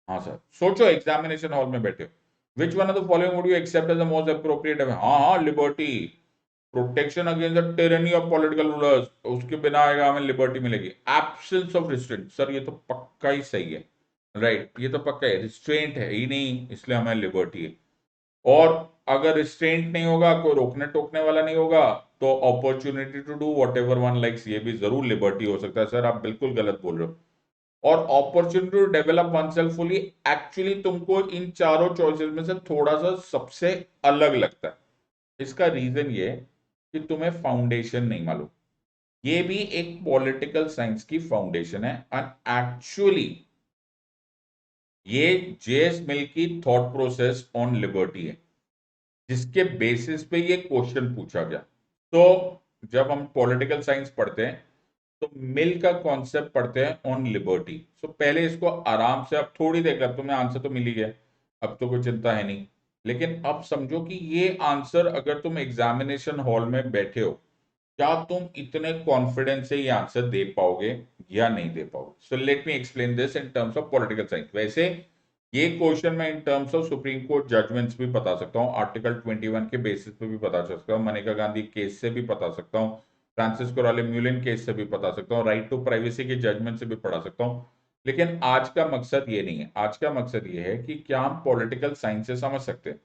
हाँ सर, सोचो एग्जामिनेशन हॉल में बैठे हो, which one of the following would you accept as the most appropriate? हाँ हाँ, liberty, protection against the tyranny of political rulers, उसके बिना आएगा हमें लिबर्टी मिलेगी। एब्सेंस ऑफ रिस्ट्रेंट, सर ये तो पक्का ही सही है, राइट, ये तो पक्का है, रिस्ट्रेंट है ही नहीं इसलिए हमें लिबर्टी है। और अगर रिस्ट्रेंट नहीं होगा, कोई रोकने टोकने वाला नहीं होगा, तो opportunity to do whatever one likes, ये भी जरूर लिबर्टी हो सकता है। सर आप बिल्कुल गलत बोल रहे हो। और opportunity to develop oneself fully actually तुमको इन चारों चॉइसेस में से थोड़ा सा सबसे अलग लगता है। इसका रीजन ये कि तुम्हें फाउंडेशन नहीं मालूम। ये भी एक पॉलिटिकल साइंस की फाउंडेशन है एंड एक्चुअली ये जेएस मिल की थॉट प्रोसेस ऑन लिबर्टी है, जिसके बेसिस पे ये क्वेश्चन पूछा गया। तो जब हम पॉलिटिकल साइंस पढ़ते हैं तो मिल का कॉन्सेप्ट पढ़ते हैं ऑन लिबर्टी। सो पहले इसको आराम से, अब थोड़ी देर, अब तुम्हें आंसर तो मिल ही गया, अब तो कोई चिंता है नहीं, लेकिन अब समझो कि ये आंसर अगर तुम एग्जामिनेशन हॉल में बैठे हो, क्या तुम इतने कॉन्फिडेंस से ये आंसर दे पाओगे या नहीं दे पाओगे? So let me explain this in terms of political science. वैसे ये क्वेश्चन मैं in terms of supreme court judgements भी बता सकता हूँ, आर्टिकल 21 के बेसिस पे भी बता सकता हूँ, मनेका गांधी केस से भी बता सकता हूँ, फ्रांसिस कोराले म्यूलिन केस से भी बता सकता हूँ, राइट टू प्राइवेसी के जजमेंट से भी पढ़ा सकता हूँ। लेकिन आज का मकसद ये नहीं है, आज का मकसद ये है कि क्या हम पॉलिटिकल साइंस से समझ सकते हैं।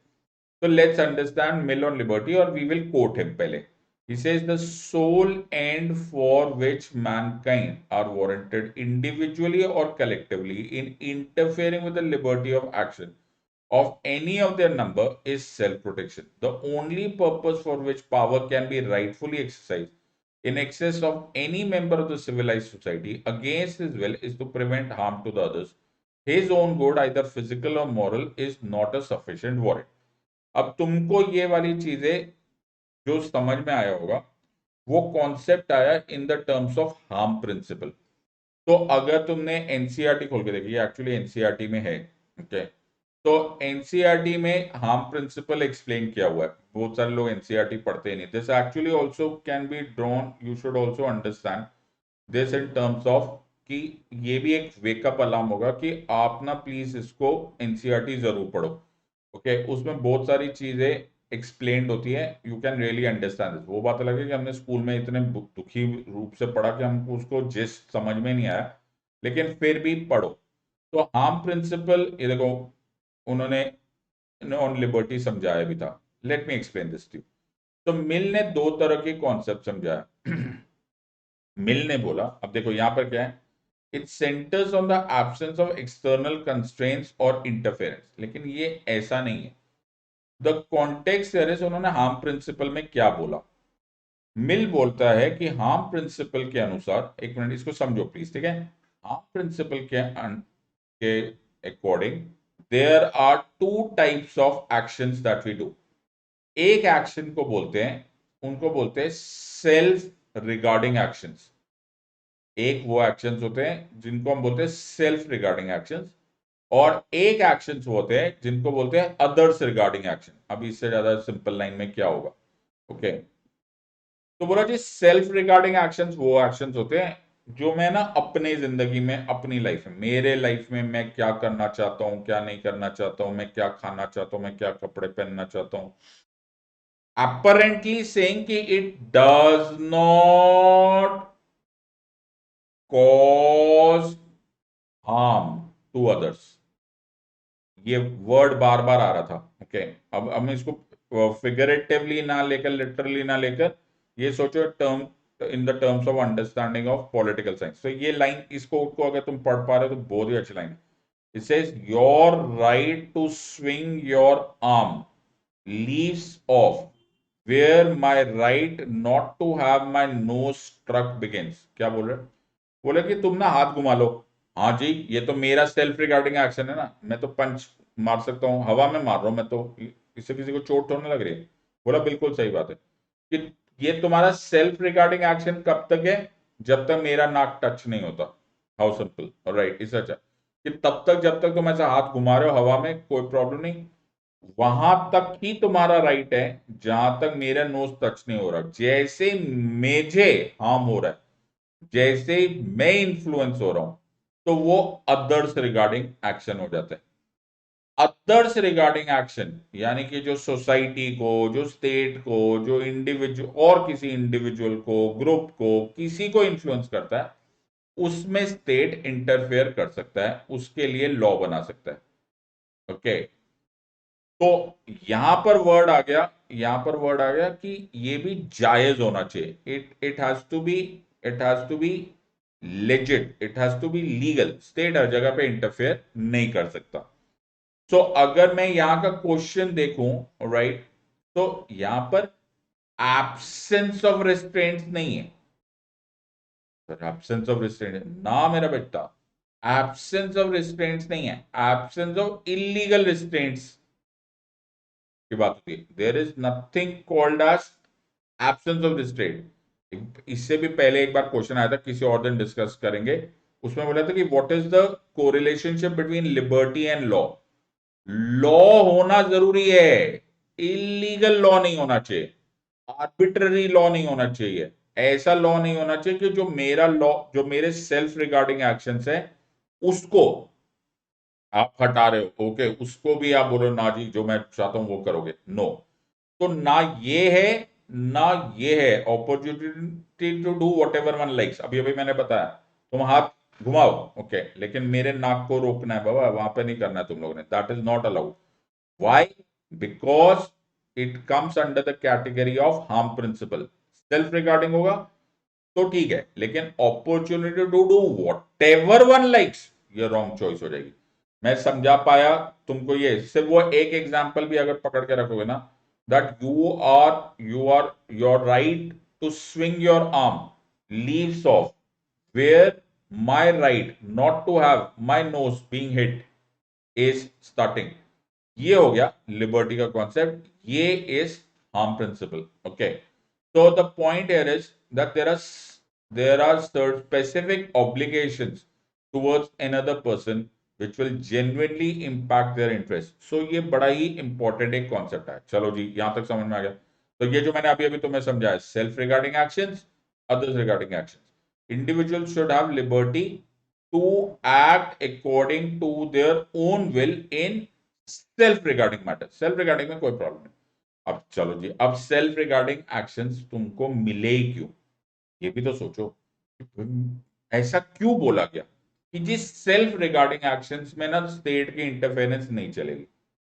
तो let's understand mill on liberty और वी विल कोट हिम पहले। He says the sole end for which mankind are warranted individually or collectively in interfering with the liberty of action of any of their number is self-protection. The only purpose for which power can be rightfully exercised in excess of any member of the civilized society against his will is to prevent harm to the others. His own good, either physical or moral, is not a sufficient warrant. अब तुमको ये वाली चीजें जो समझ में आया होगा, वो कॉन्सेप्ट आया in the terms of harm principal. तो अगर तुमने एनसीईआरटी खोल के देखी, एक्चुअली एनसीईआरटी में है, ओके, तो एनसीईआरटी में हार्म प्रिंसिपल एक्सप्लेन किया हुआ है. बहुत सारे लोग एनसीईआरटी पढ़ते नहीं. This actually also can be drawn, you should also understand this in terms of कि ये भी एक वेकअप अलार्म होगा कि आप ना प्लीज इसको एनसीईआरटी जरूर पढ़ो. ओके, उसमें बहुत सारी चीजें एक्सप्लेन्ड होती है, you can really understand this. वो बात अलग है कि हमने स्कूल में इतने दुखी रूप से पढ़ा कि हमको उसको जिस्ट समझ में नहीं आया, लेकिन फिर भी पढ़ो. तो हार्म प्रिंसिपल, ये देखो उन्होंने ऑन लिबर्टी समझाया भी था. Let me explain this to you. तो मिल ने दो तरह के कॉन्सेप्ट समझाया. मिल ने बोला, अब देखो यहां पर क्या है, it centres on the absence of external constraints और इंटरफेरेंस. लेकिन ये ऐसा नहीं है. द कॉन्टेक्स्ट इज, उन्होंने हार्म प्रिंसिपल में क्या बोला. मिल बोलता है कि हार्म प्रिंसिपल के अनुसार, एक मिनट इसको समझो प्लीज, ठीक है. हार्म प्रिंसिपल के according there are two types of actions that we do. एक एक्शन को बोलते हैं, उनको बोलते हैं सेल्फ रिगार्डिंग एक्शंस. एक वो एक्शंस होते हैं जिनको हम बोलते हैं सेल्फ रिगार्डिंग एक्शंस, और एक एक्शंस होते हैं जिनको बोलते हैं अदर्स रिगार्डिंग एक्शन. अभी इससे ज्यादा सिंपल लाइन में क्या होगा, ओके. तो बोला जी सेल्फ रिगार्डिंग एक्शंस वो एक्शंस होते हैं जो मैं ना अपने जिंदगी में, अपनी लाइफ में, मेरे लाइफ में मैं क्या करना चाहता हूं, क्या नहीं करना चाहता हूं, मैं क्या खाना चाहता हूं, मैं क्या कपड़े पहनना चाहता हूं. apparently saying कि it does not cause harm to others. ये वर्ड बार बार आ रहा था, ओके. अब हम इसको फिगरेटिवली ना लेकर, लिटरली ना लेकर, ये सोचो term in the terms of understanding of political science. तो ये लाइन, इसको को अगर तुम पढ़ पा रहे हो तो बहुत ही अच्छी लाइन है. It says your right to swing your arm leaves off where my right not to have my nose struck begins. क्या बोल रहे, बोले कि तुम ना हाथ घुमा लो. हाँ जी, ये तो मेरा सेल्फ रिगार्डिंग एक्शन है ना, मैं तो पंच मार सकता हूँ, हवा में मार रहा हूं मैं तो, इससे किसी को चोट तो नहीं लग रही है. बोला बिल्कुल सही बात है कि ये तुम्हारा सेल्फ रिगार्डिंग एक्शन कब तक है, जब तक मेरा नाक टच नहीं होता. How simple, right. इस अच्छा कि तब तक, जब तक तुम ऐसा हाथ घुमा रहे हो हवा में, कोई प्रॉब्लम नहीं. वहां तक ही तुम्हारा राइट है जहां तक मेरा नोज टच नहीं हो रहा. जैसे मुझे हार्म हो रहा है, जैसे मैं इन्फ्लुएंस हो रहा हूं, तो वो अदर्स रिगार्डिंग एक्शन हो जाता है. अदर्स रिगार्डिंग एक्शन यानी कि जो सोसाइटी को, जो स्टेट को, जो इंडिविजुअल और किसी इंडिविजुअल को, ग्रुप को, किसी को इन्फ्लुएंस करता है, उसमें स्टेट इंटरफेयर कर सकता है, उसके लिए लॉ बना सकता है. ओके, तो यहां पर वर्ड आ गया, यहां पर वर्ड आ गया कि ये भी जायज होना चाहिए. It has to be, it has to be legit, it has to be legal. State हर जगह पे इंटरफेयर नहीं कर सकता. सो अगर मैं यहां का क्वेश्चन देखूं, राइट, तो यहां पर एब्सेंस ऑफ रिस्ट्रेंट्स नहीं है. एब्सेंस ऑफ रिस्ट्रेंट ना मेरा बेटा, एब्सेंस ऑफ रिस्ट्रेंट्स नहीं है, एब्सेंस ऑफ इलीगल रिस्ट्रेंट्स की बात होती है. There is nothing called as absence of restraint. इससे भी पहले एक बार क्वेश्चन आया था, किसी और दिन डिस्कस करेंगे. उसमें बोला था कि what is the correlationship between liberty and law. Law होना जरूरी है, इलीगल लॉ नहीं होना चाहिए, आर्बिट्ररी लॉ नहीं होना चाहिए. ऐसा लॉ नहीं होना चाहिए कि जो मेरा लॉ, जो मेरे सेल्फ रिगार्डिंग एक्शंस है, उसको आप हटा रहे हो. ओके, उसको भी आप बोलो ना जी जो मैं चाहता हूं वो करोगे. नो. तो ना ये है, ना ये है. Opportunity to do whatever one likes. अभी अभी मैंने बताया तुम हाथ घुमाओ, ओके, लेकिन मेरे नाक को रोकना है बाबा, वहां पे नहीं करना है तुम लोगों ने. That is not allowed. Why? Because it comes under the category of harm principle. Self regarding होगा तो ठीक है, लेकिन opportunity to do whatever one likes, ये रॉन्ग चॉइस हो जाएगी. मैं समझा पाया तुमको? ये सिर्फ वो एक एग्जांपल भी अगर पकड़ के रखोगे ना, that you are your right to swing your arm leaves off where my right not to have my nose being hit is starting. ये हो गया लिबर्टी का कॉन्सेप्ट, ये is harm principle. Okay, so the point here is that there are certain specific obligations towards another person which will genuinely impact their interest. So ये बड़ा ही important एक concept है। चलो जी, यहां तक समझ में आ गया। तो ये जो मैंने अभी अभी तुम्हें समझाया, self regarding actions, others regarding actions, individual should have liberty to act according to their own will in self regarding matter. Self regarding में कोई प्रॉब्लम नहीं। अब चलो जी, अब सेल्फ रिगार्डिंग एक्शंस तुमको मिले ही क्यों, ये भी तो सोचो। ऐसा क्यों बोला गया कि जी सेल्फ रिगार्डिंग एक्शंस में ना स्टेट की इंटरफेरेंस नहीं चलेगी?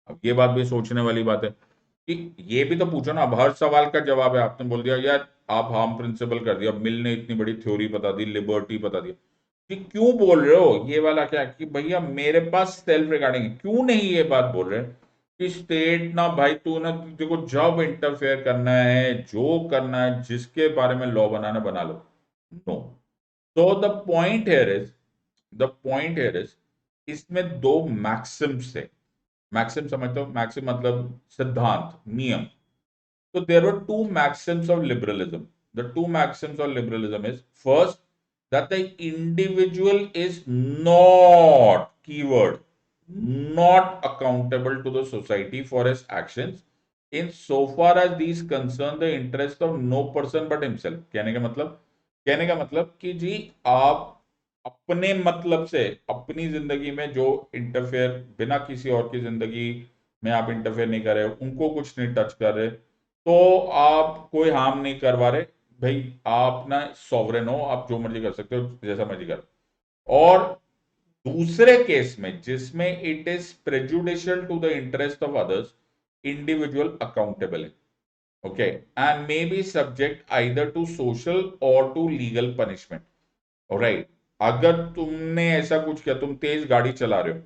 अब ये बात भी सोचने वाली बात है कि ये भी तो पूछो ना। अब हर सवाल का जवाब है, आपने बोल दिया यार आप हार्म प्रिंसिपल कर दिया, मिल ने इतनी बड़ी थ्योरी बता दी, लिबर्टी बता दी, कि क्यों बोल रहे हो ये वाला क्या कि भैया मेरे पास सेल्फ रिगार्डिंग है? क्यों नहीं ये बात बोल रहे कि स्टेट ना भाई तू ना, देखो जब इंटरफेयर करना है, जो करना है, जिसके बारे में लॉ बनाना बना लो। नो। तो द पॉइंट हियर इज इसमें दो मैक्सिम्स है। मैक्सिम समझते हो? मैक्सिम मतलब सिद्धांत, नियम। So there were two maxims of liberalism. The two maxims of liberalism is first that the individual is not, keyword, not accountable to the society for his actions in so far as these concern the interest of no person but himself. कहने का मतलब कि जी आप अपने मतलब से अपनी जिंदगी में जो इंटरफेयर, बिना किसी और की जिंदगी में आप इंटरफेयर नहीं कर रहे, उनको कुछ नहीं टच कर रहे, तो आप कोई हार्म नहीं करवा रहे। भाई आप ना सॉवरेन हो, आप जो मर्जी कर सकते हो, जैसा मर्जी कर। और दूसरे केस में जिसमें it is prejudicial to the interest of others, individual accountable है। Okay, and may be subject either to social और टू लीगल पनिशमेंट। राइट, अगर तुमने ऐसा कुछ किया, तुम तेज गाड़ी चला रहे हो,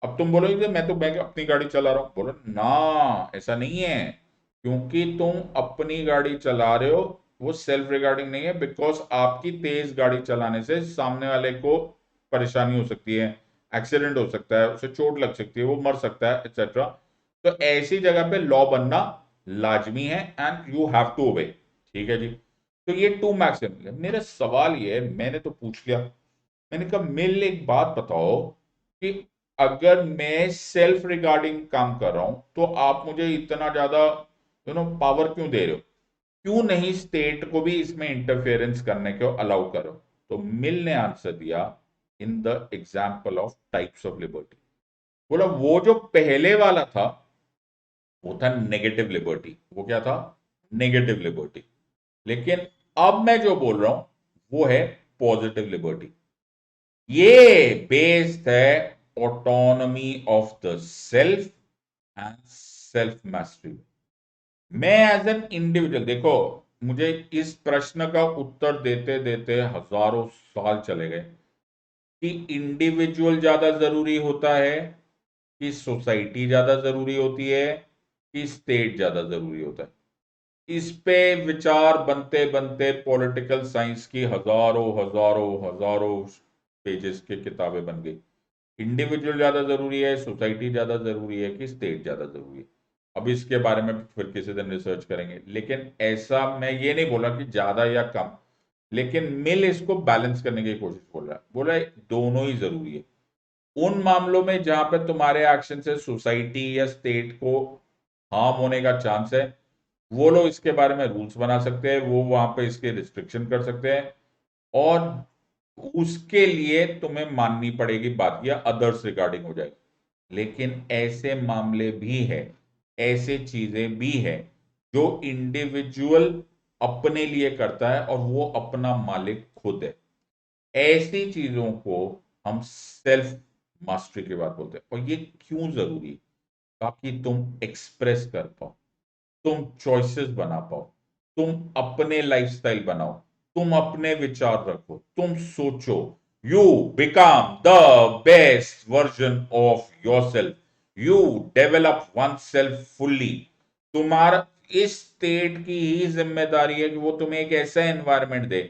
अब तुम बोलोगे कि मैं अपनी गाड़ी चला रहा हूं, बोलो ना ऐसा नहीं है। क्योंकि तुम अपनी गाड़ी चला रहे हो वो सेल्फ रिगार्डिंग नहीं है, बिकॉज आपकी तेज गाड़ी चलाने से सामने वाले को परेशानी हो सकती है, एक्सीडेंट हो सकता है, उसे चोट लग सकती है, वो मर सकता है, एक्सेट्रा। तो ऐसी जगह पे लॉ बनना लाजमी है and you have to obey. ठीक है जी। तो ये टू मैक्सिम। मेरा सवाल ये है, मैंने तो पूछ लिया, मैंने कहा मिल एक बात बताओ कि अगर मैं सेल्फ रिगार्डिंग काम कर रहा हूं तो आप मुझे इतना ज्यादा पावर क्यों दे रहे हो? क्यों नहीं स्टेट को भी इसमें इंटरफेरेंस करने को अलाउ करो? तो मिल ने आंसर दिया in the example of types of liberty. बोला वो जो पहले वाला था वो था नेगेटिव लिबर्टी। वो क्या था? Negative liberty. लेकिन अब मैं जो बोल रहा हूं वो है पॉजिटिव लिबर्टी। ये बेस्ड है autonomy of the self and self mastery. मैं एज एन इंडिविजुअल, देखो मुझे इस प्रश्न का उत्तर देते देते हजारों साल चले गए कि इंडिविजुअल ज्यादा जरूरी होता है कि सोसाइटी ज्यादा जरूरी होती है कि स्टेट ज्यादा जरूरी होता है। इस पे विचार बनते बनते पॉलिटिकल साइंस की हजारों हजारों हजारों पेजेस की किताबें बन गई। इंडिविजुअल ज्यादा जरूरी है, सोसाइटी ज्यादा जरूरी है कि स्टेट ज्यादा जरूरी है? अब इसके बारे में फिर किसी दिन रिसर्च करेंगे, लेकिन ऐसा मैं ये नहीं बोला कि ज्यादा या कम। लेकिन मिल इसको बैलेंस करने की कोशिश बोल रहा है दोनों ही जरूरी है। उन मामलों में जहां पे तुम्हारे एक्शन से सोसाइटी या स्टेट को हार्म होने का चांस है, वो लोग इसके बारे में रूल्स बना सकते हैं, वो वहां पे इसके रिस्ट्रिक्शन कर सकते हैं, और उसके लिए तुम्हें माननी पड़ेगी बात, या अदर्स रिगार्डिंग हो जाएगी। लेकिन ऐसे मामले भी है, ऐसे चीजें भी है जो इंडिविजुअल अपने लिए करता है और वो अपना मालिक खुद है। ऐसी चीजों को हम सेल्फ मास्टरी की बात बोलते हैं। और ये क्यों जरूरी है? ताकि तुम एक्सप्रेस कर पाओ, तुम चॉइसेस बना पाओ, तुम अपने लाइफस्टाइल बनाओ, तुम अपने विचार रखो, तुम सोचो, You become the best version of yourself. You develop oneself fully. तुम्हारा इस स्टेट की ही जिम्मेदारी है कि वो तुम्हें एक ऐसा एनवायरनमेंट दे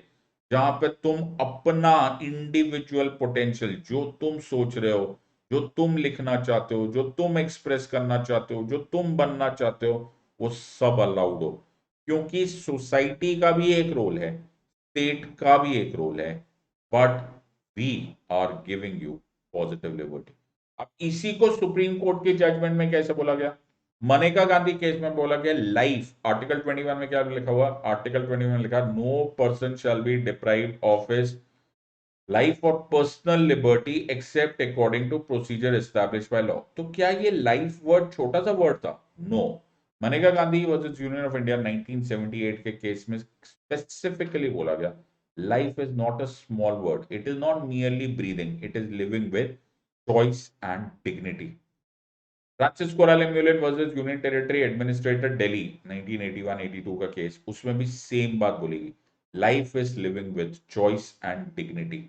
जहां पे तुम अपना इंडिविजुअल पोटेंशियल, जो तुम सोच रहे हो, जो तुम लिखना चाहते हो, जो तुम एक्सप्रेस करना चाहते हो, जो तुम बनना चाहते हो, वो सब अलाउड हो। क्योंकि सोसाइटी का भी एक रोल है, स्टेट का भी एक रोल है, but we are giving you positive liberty. अब इसी को सुप्रीम कोर्ट के जजमेंट में कैसे बोला गया? मनेका गांधी केस में बोला गया लाइफ, आर्टिकल 21 में क्या लिखा हुआ? आर्टिकल 21 में लिखा, no person shall be deprived of his life और personal liberty except according to procedure establish by law. तो क्या ये लाइफ वर्ड छोटा सा वर्ड था? No. Maneka Gandhi versus union of India 1978 के केस में स्पेसिफिकली बोला गया, life is not a small word, it is not merely breathing, it is living with choice and dignity. Francis Coralie Mullin versus union territory administrator Delhi 1981-82 का case, उसमें भी same बात बोलेगी, life is living with choice and dignity.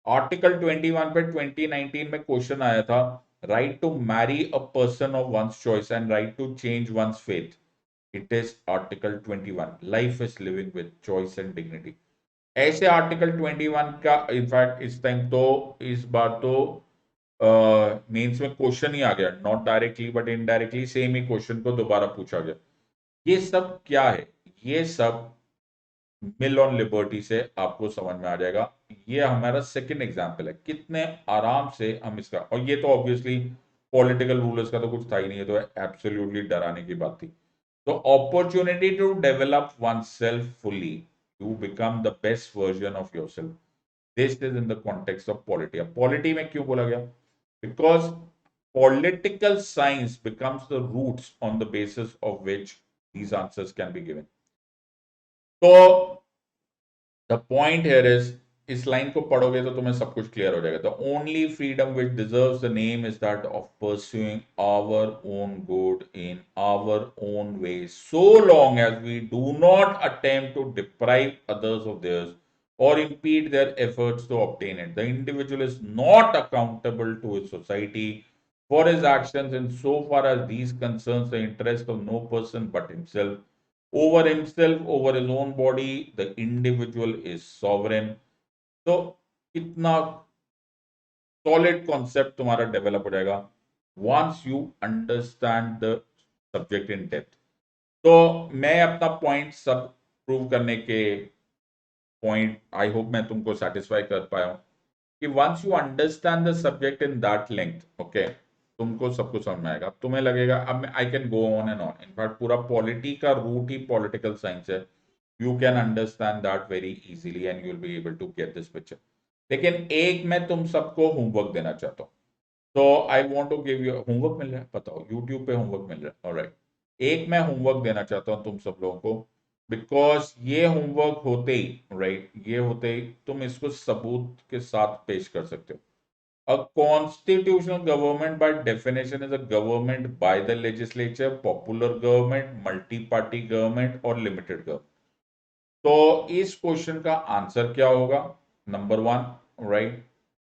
Article 21 पे 2019 में question आया था, right to marry a person of one's choice and right to change one's faith. It is article 21, life is living with choice and dignity. ऐसे article 21 का in fact इस time तो, इस बार तो मेंस में क्वेश्चन ही आ गया, not directly but indirectly same he question को दोबारा पूछा गया। ये सब क्या है? ये सब मिल ऑन लिबर्टी से आपको समझ में आ जाएगा। ये हमारा सेकंड एग्जांपल है, कितने आराम से हम इसका, और ये तो ऑब्वियसली पॉलिटिकल रूलर्स का तो कुछ था ही नहीं, है तो एब्सोल्युटली डराने की बात थी। तो opportunity to develop oneself fully, you become the best version of yourself, this is in the context of polity. अब पॉलिटी में क्यों बोला गया? Because political science becomes the roots on the basis of which these answers can be given. तो the point here is, इस line को पढ़ोगे तो तुम्हें सब कुछ क्लियर हो जाएगा। The only freedom which deserves the name is that of pursuing our own good in our own way, so long as we do not attempt to deprive others of theirs or impede their efforts to obtain it. The individual is not accountable to his society for his actions in so far as these concerns the interest of no person but himself. Over himself, over his own body, the individual is sovereign. तो कितना solid concept तुम्हारा develop हो जाएगा once you understand the subject in depth. तो मैं अपना point सब prove करने के पॉइंट, आई होप मैं तुमको सेटिस्फाई कर पाया हूं कि once you understand the subject in that length, okay, तुमको सब कुछ समझ में आएगा। तुम्हें लगेगा अब I can go on and on, in fact पूरा पॉलिटी का रूट ही पॉलिटिकल साइंस है, you can understand that very easily and you will be able to get this picture. लेकिन एक मैं तुम सबको होमवर्क देना चाहता हूँ। तो I want to give you homework, मिल रहा है बताओ, यूट्यूब पे होमवर्क मिल रहा है, ऑलराइट। एक मैं होमवर्क देना चाहता हूँ तुम सब लोगों को, बिकॉज ये होमवर्क होते ही, राइट, ये होते ही तुम इसको सबूत के साथ पेश कर सकते हो। A constitutional government by definition is a government by the legislature, popular government, multi-party government और limited government। तो इस क्वेश्चन का आंसर क्या होगा? Number one, right.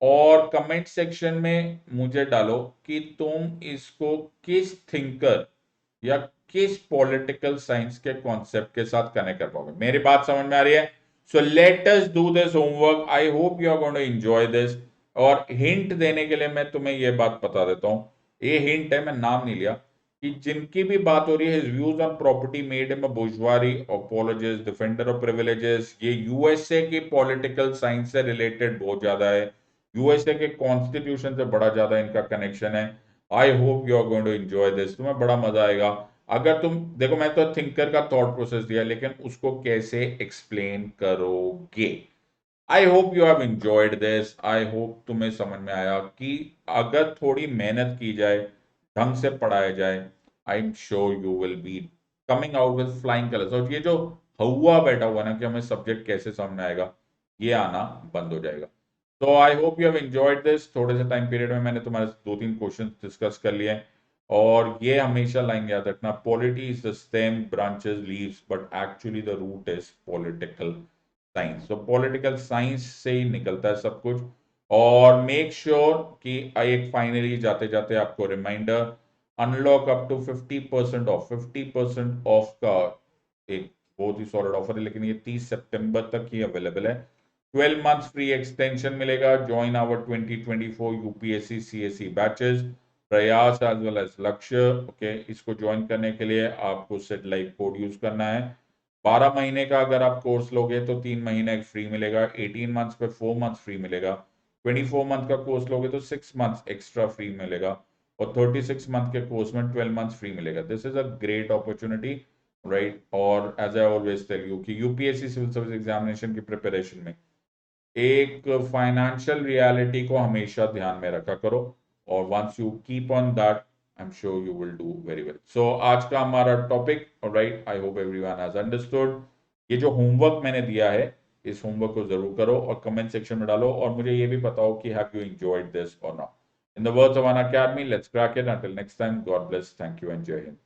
और कमेंट सेक्शन में मुझे डालो कि तुम इसको किस थिंकर या किस पॉलिटिकल साइंस के कॉन्सेप्ट के साथ कनेक्ट कर पाओगे। मेरी बात समझ में आ रही है? So let us do this homework, I hope you are going to enjoy this. और हिंट देने के लिए मैं तुम्हें यह बात बता देता हूं, ये हिंट है, मैं नाम नहीं लिया, कि जिनकी भी बात हो रही है, his views on property made him a bourgeois apologist, defender of privileges, ये यूएसए की पॉलिटिकल साइंस से रिलेटेड बहुत ज्यादा है, यूएसए के कॉन्स्टिट्यूशन से बड़ा ज्यादा इनका कनेक्शन है। I hope you are going to enjoy this, तुम्हें बड़ा मजा आएगा। अगर तुम देखो, मैं तो थिंकर का थॉट प्रोसेस दिया, लेकिन उसको कैसे एक्सप्लेन करोगे। आई hope you have enjoyed this, I hope तुम्हें समझ में आया कि अगर थोड़ी मेहनत की जाए, ढंग से पढ़ाया जाए, आई am sure you will be coming out with flying colours. और ये जो हवा बैठा हुआ ना कि हमें सब्जेक्ट कैसे समझ में आएगा, ये आना बंद हो जाएगा। तो आई hope you have enjoyed this. थोड़े से टाइम पीरियड में मैंने तुम्हारे दो तीन क्वेश्चन डिस्कस कर लिए हैं, और ये हमेशा लाइन याद रखना, polity is the stem, branches, leaves, but actually the root is political science. तो पॉलिटिकल साइंस से ही निकलता है सब कुछ। और मेक श्योर कि एक फाइनली जाते जाते आपको reminder, unlock up to 50% off, 50% off का एक बहुत ही सॉलिड ऑफर है, लेकिन ये 30 सितंबर तक ही अवेलेबल है। 12 मंथ्स फ्री एक्सटेंशन मिलेगा। Join our 2024 UPSC CSE batches, Prayas as well as Lakshya. Okay, इसको ज्वाइन करने के लिए आपको सेट लाइक कोड यूज करना है। 12 महीने का अगर आप कोर्स लोगे तो 3 महीने फ्री मिलेगा, 18 मंथ्स पे 4 मंथ्स फ्री मिलेगा, 24 मंथ का कोर्स लोगे तो 6 मंथ्स एक्स्ट्रा फ्री मिलेगा, और 36 मंथ के कोर्स में 12 मंथ्स फ्री मिलेगा। This is a great opportunity, right. और as I always tell you कि यूपीएससी सिविल सर्विस एग्जामिनेशन की प्रिपरेशन में एक फाइनेंशियल रियलिटी को हमेशा ध्यान में रखा करो, और once you keep on that, I am sure you will do very well. So आज का हमारा topic, right, I hope everyone has understood. ये जो होमवर्क मैंने दिया है, इस होमवर्क को जरूर करो और कमेंट सेक्शन में डालो, और मुझे ये भी बताओ कि हैव यू एंजॉयड दिस और not. In the words of an academy, let's crack it. Until next time, God bless, thank you and जय हिंद।